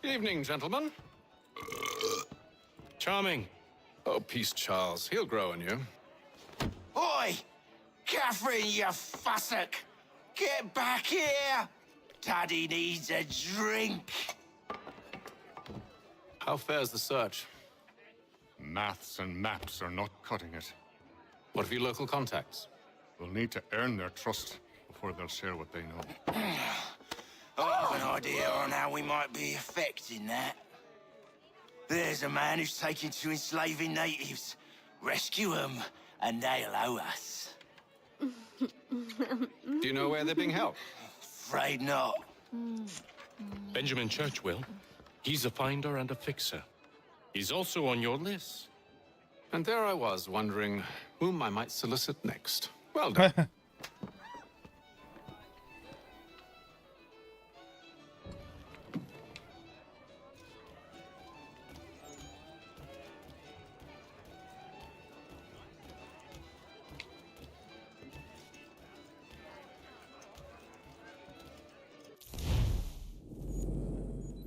Evening, gentlemen. Charming. Oh, peace, Charles. He'll grow on you. Oi! Catherine, you fussock! Get back here! Daddy needs a drink. How fares the search? Maths and maps are not cutting it. What of your local contacts? We'll need to earn their trust before they'll share what they know. I have an idea on how we might be affecting that. There's a man who's taken to enslaving natives. Rescue them, and they'll owe us. Do you know where they're being held? Afraid not. Benjamin Church will. He's a finder and a fixer. He's also on your list. And there I was, wondering whom I might solicit next. Well done.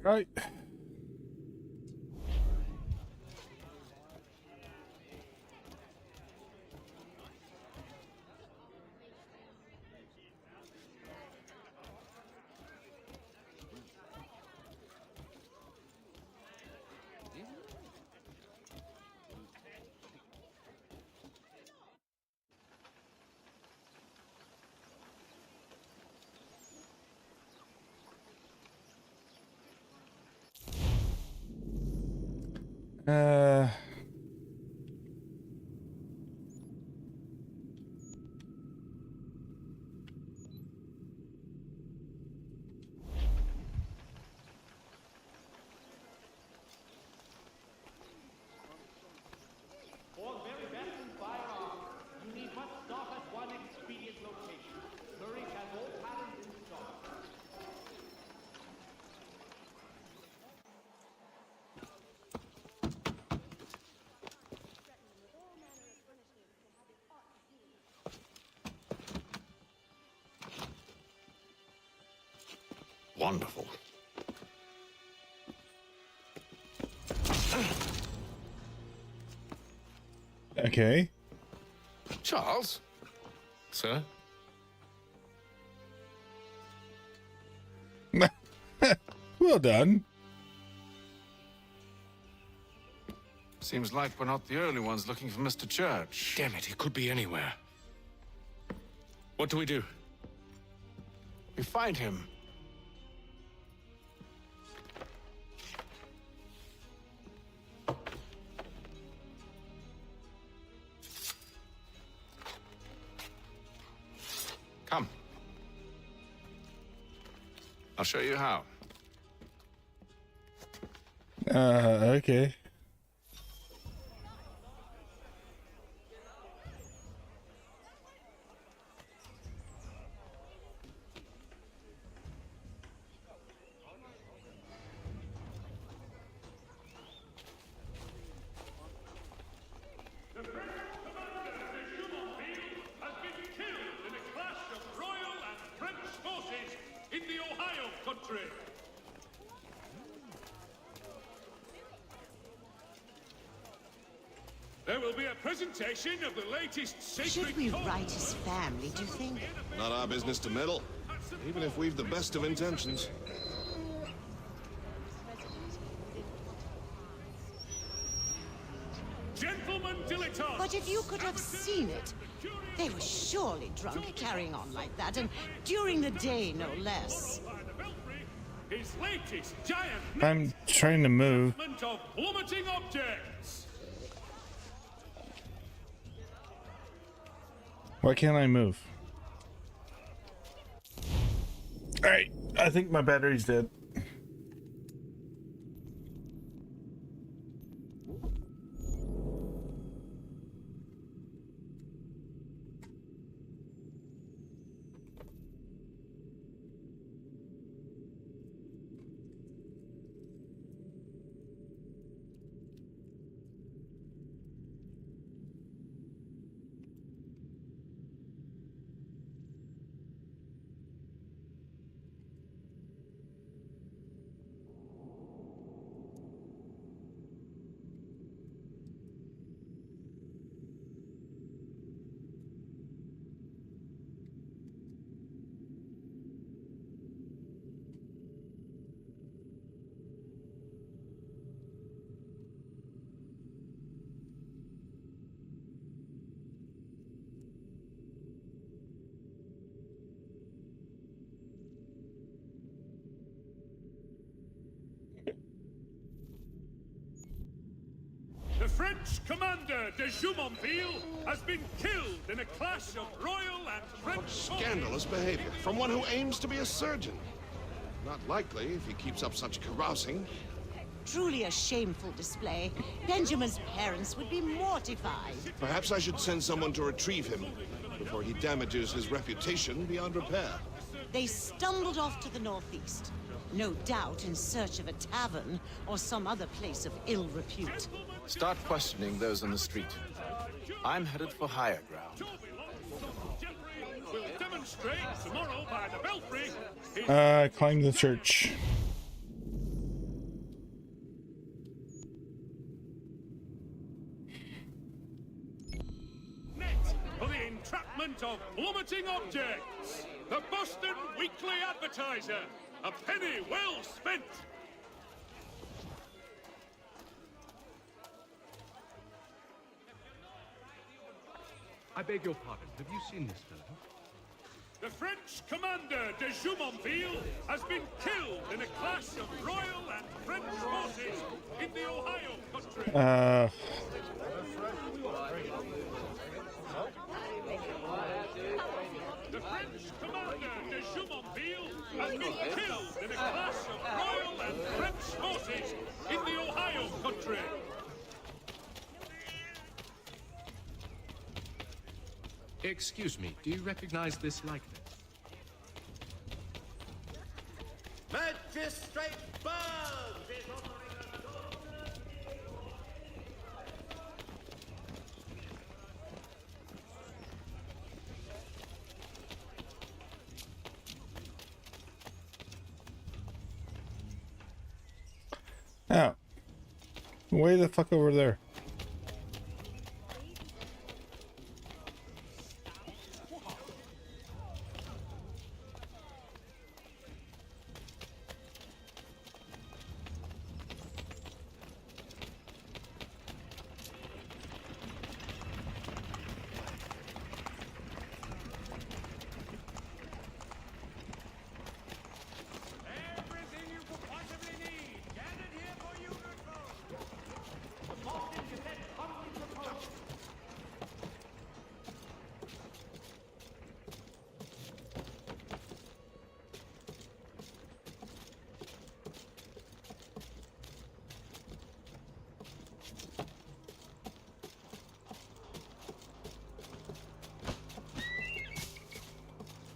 Right. For very best in firearms, you need but stop at one expedient location. Murray's has all patterns in stock. Wonderful. Okay. Charles? Sir? Well done. Seems like we're not the early ones looking for Mr. Church. Damn it, he could be anywhere. What do we do? We find him. Come. I'll show you how. Okay. There will be a presentation of the latest sacred Should we write his family, do you think? Not our business to meddle, even if we've the best of intentions. Gentlemen dilettantes! But if you could have seen it, they were surely drunk carrying on like that, and during the day, no less. His latest giant I'm trying to move. of plummeting objects! Why can't I move? Alright, I think my battery's dead. French commander de Jumonville has been killed in a clash of royal and French Scandalous behavior from one who aims to be a surgeon. Not likely if he keeps up such carousing. Truly a shameful display. Benjamin's parents would be mortified. Perhaps I should send someone to retrieve him before he damages his reputation beyond repair. They stumbled off to the northeast, no doubt in search of a tavern or some other place of ill repute. Start questioning those on the street. I'm headed for higher ground. will demonstrate tomorrow by the belfry. Climb the church. For the entrapment of plummeting objects. The Boston Weekly Advertiser. A penny well spent. I beg your pardon. Have you seen this fellow? The French commander de Jumonville has been killed in a clash of royal and French forces in the Ohio country. The French commander de Jumonville has been killed in a clash of royal and French forces in the Ohio country. Excuse me, do you recognize this likeness? Magistrate Bugs is offering a Oh. Way the fuck over there.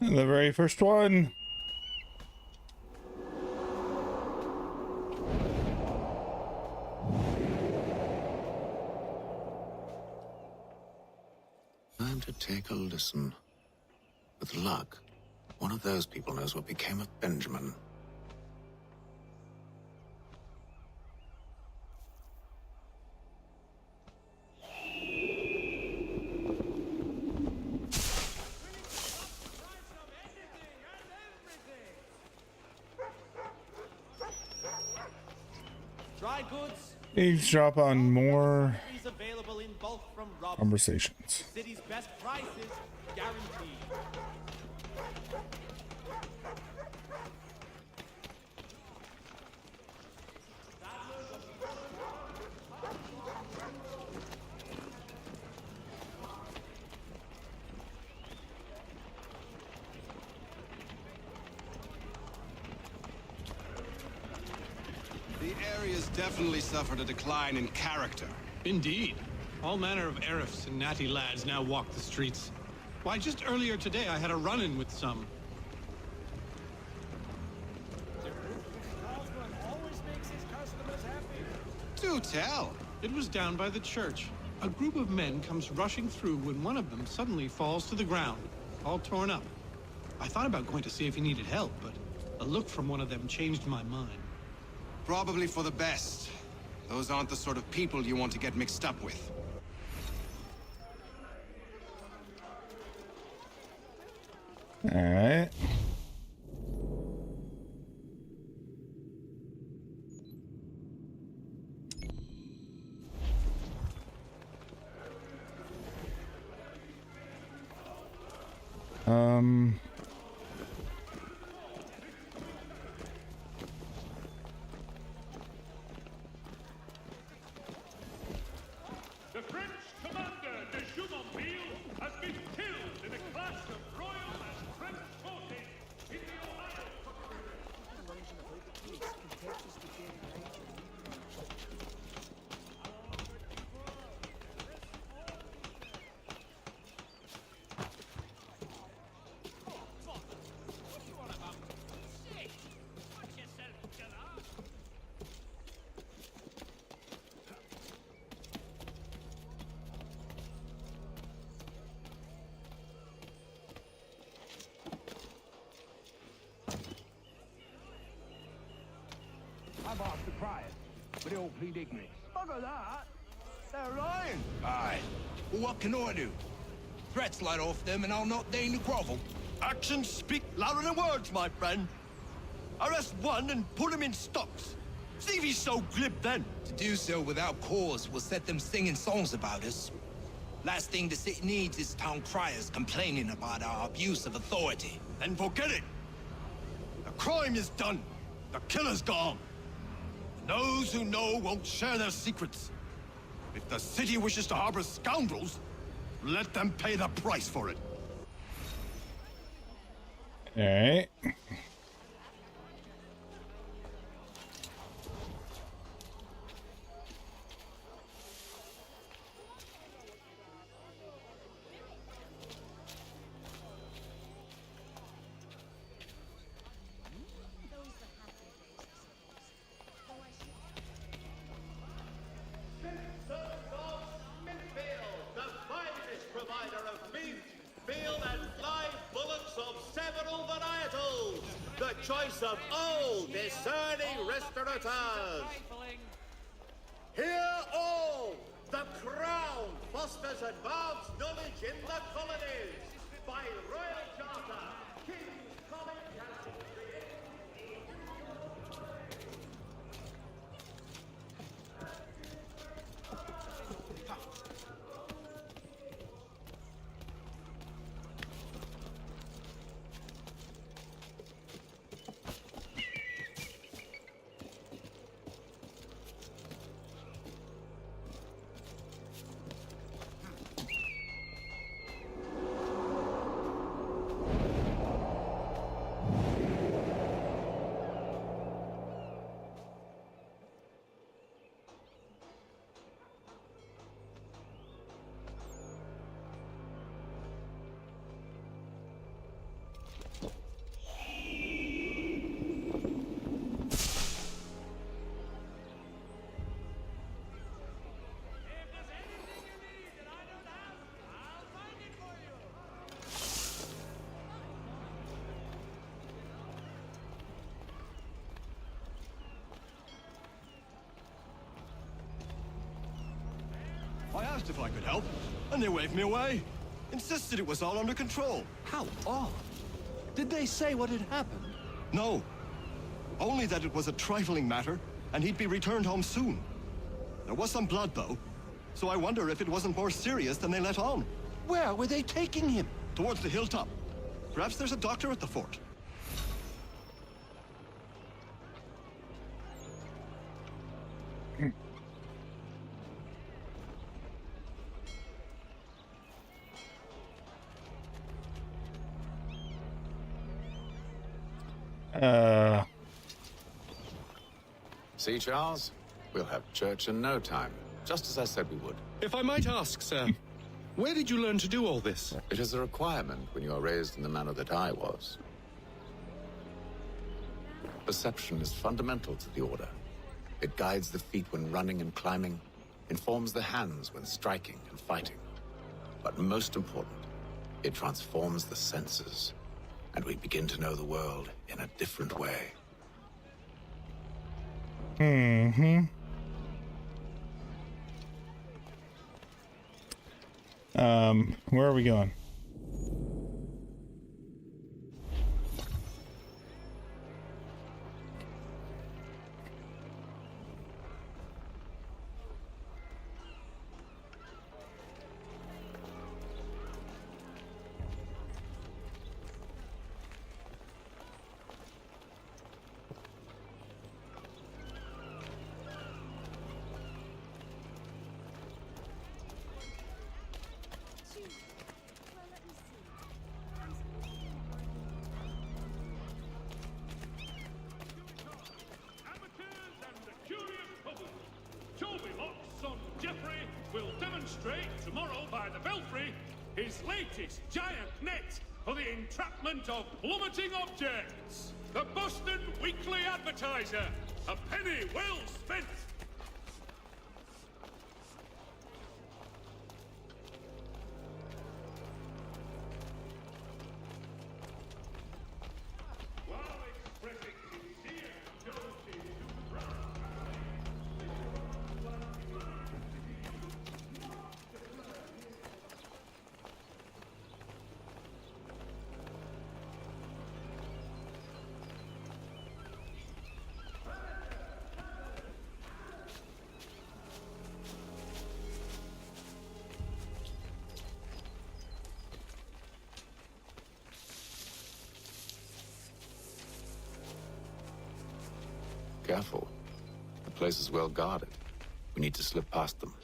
The very first one. Time to take a listen. With luck, one of those people knows what became of Benjamin. dry goods. Eavesdrop on more Is available in bulk from Rob. conversations. City's best prices guaranteed. The area's definitely suffered a decline in character. Indeed. All manner of Arifs and natty lads now walk the streets. Why, just earlier today I had a run-in with some. Do tell! It was down by the church. A group of men comes rushing through when one of them suddenly falls to the ground, all torn up. I thought about going to see if he needed help, but a look from one of them changed my mind. Probably for the best. Those aren't the sort of people you want to get mixed up with. All right. I've asked the criers, but they all plead ignorance. Bugger that! They're lying! Aye. Well, what can I do? Threats light off them and I'll not deign to grovel. Actions speak louder than words, my friend. Arrest one and put him in stocks. See if he's so glib then. To do so without cause will set them singing songs about us. Last thing the city needs is town criers complaining about our abuse of authority. Then forget it. The crime is done. The killer's gone. Those who know won't share their secrets. If the city wishes to harbor scoundrels, let them pay the price for it. All right. Choice of old, discerning restaurateurs. Hear all! The Crown fosters advanced knowledge in the colonies. By royal charter, King's College has been created. I asked if I could help, and they waved me away. Insisted it was all under control. How odd. Did they say what had happened? No. Only that it was a trifling matter, and he'd be returned home soon. There was some blood, though, so I wonder if it wasn't more serious than they let on. Where were they taking him? Towards the hilltop. Perhaps there's a doctor at the fort. See, Charles? We'll have church in no time, just as I said we would. If I might ask, sir, where did you learn to do all this? It is a requirement when you are raised in the manner that I was. Perception is fundamental to the Order. It guides the feet when running and climbing, informs the hands when striking and fighting. But most important, it transforms the senses, and we begin to know the world in a different way. Mm-hmm. Where are we going? His latest giant net for the entrapment of plummeting objects. The Boston Weekly Advertiser. A penny well spent. While expressing sincere condolences to the Brown, careful. The place is well guarded. We need to slip past them.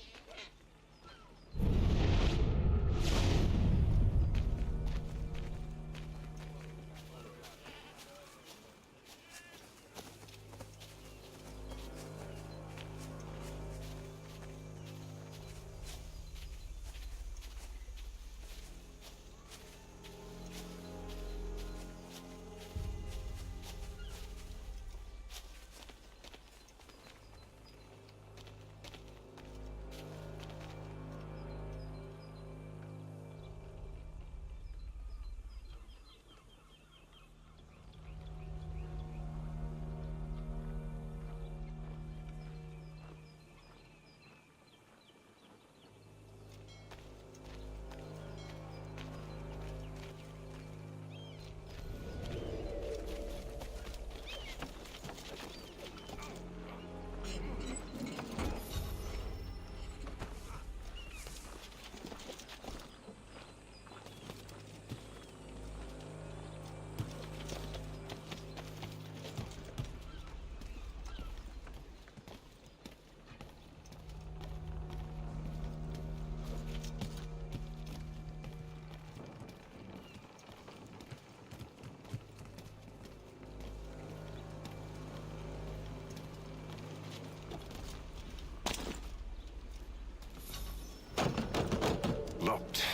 Locked.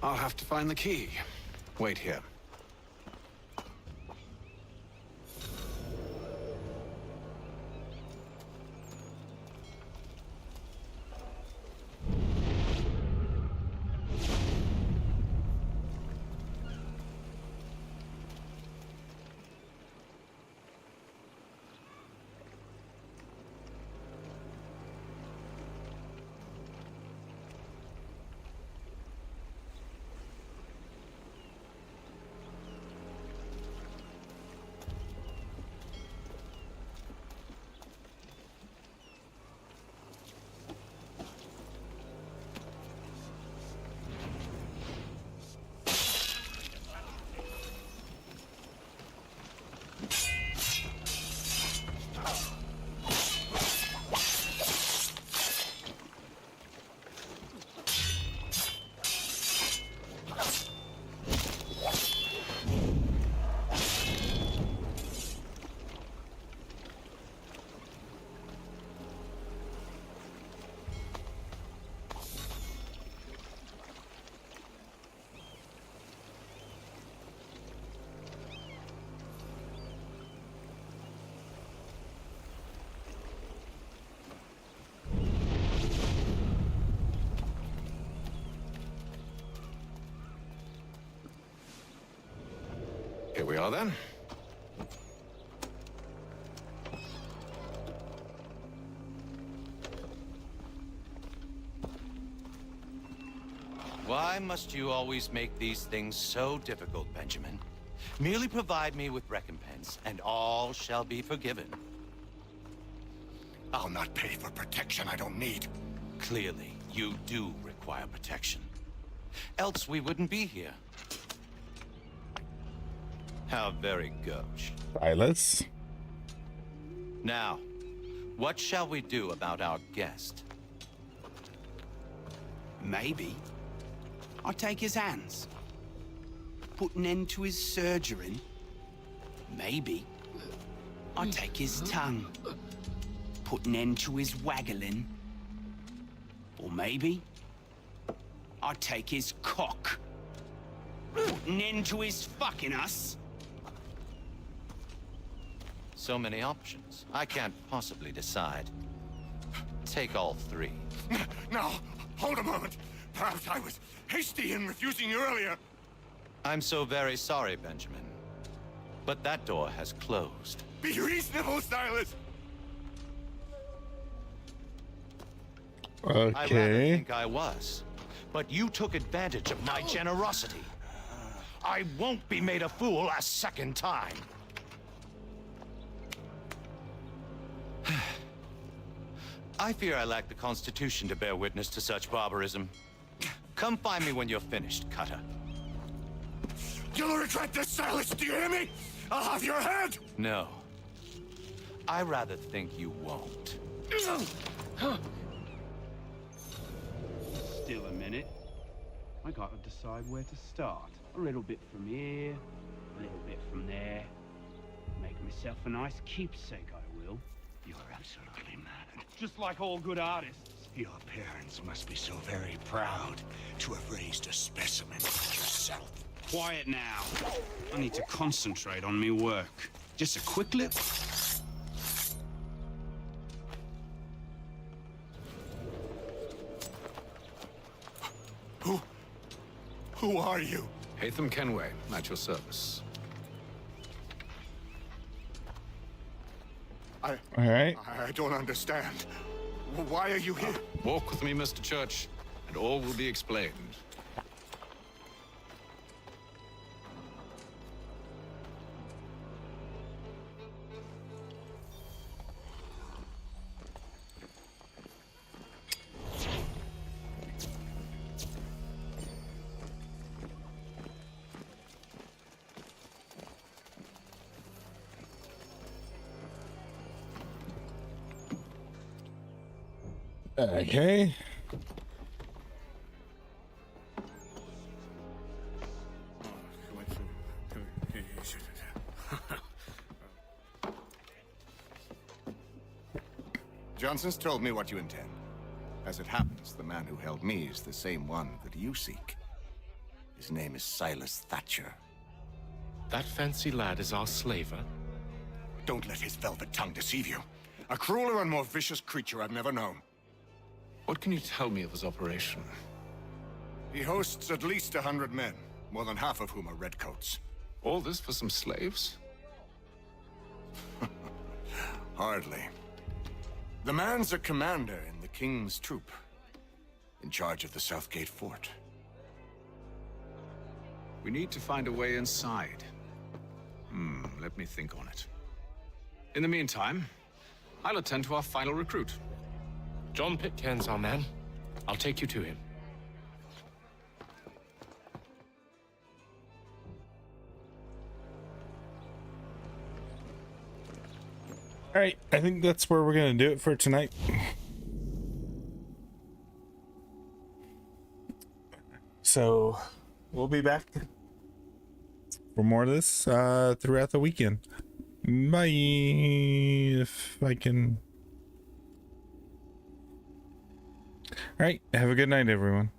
I'll have to find the key. Wait here. Here we are, then. Why must you always make these things so difficult, Benjamin? Merely provide me with recompense, and all shall be forgiven. I'll not pay for protection I don't need. Clearly, you do require protection. Else we wouldn't be here. How very gauche. Silas. Now, what shall we do about our guest? Maybe I'll take his hands. Put an end to his surgering. Maybe I'll take his tongue. Put an end to his waggling. Or maybe I'll take his cock. Put an end to his fucking us. So many options. I can't possibly decide. Take all three. Now, hold a moment. Perhaps I was hasty in refusing you earlier. I'm so very sorry, Benjamin. But that door has closed. Be reasonable, Silas. I rather Okay. think I was. But you took advantage of my generosity. I won't be made a fool a second time. I fear I lack the constitution to bear witness to such barbarism. Come find me when you're finished, Cutter. You'll regret this, Silas, do you hear me? I'll have your head! No. I rather think you won't. Still a minute. I gotta decide where to start. A little bit from here, a little bit from there. Make myself a nice keepsake, I will. You're absolutely mad. Just like all good artists. Your parents must be so very proud to have raised a specimen like yourself. Quiet now. I need to concentrate on me work. Just a quick lip. Who are you? Hatham Kenway, at your service. All right. I don't understand. Why are you here? Walk with me, Mr. Church, and all will be explained. Okay. Johnson's told me what you intend. As it happens, the man who held me is the same one that you seek. His name is Silas Thatcher. That fancy lad is our slaver? Don't let his velvet tongue deceive you. A crueler and more vicious creature I've never known. What can you tell me of his operation? He hosts at least 100 men, more than half of whom are redcoats. All this for some slaves? Hardly. The man's a commander in the King's troop, in charge of the Southgate Fort. We need to find a way inside. Let me think on it. In the meantime, I'll attend to our final recruit. John Pitcairn's our man. I'll take you to him. All right, I think that's where we're gonna do it for tonight. So we'll be back for more of this throughout the weekend. Bye. If I can. All right, have a good night, everyone.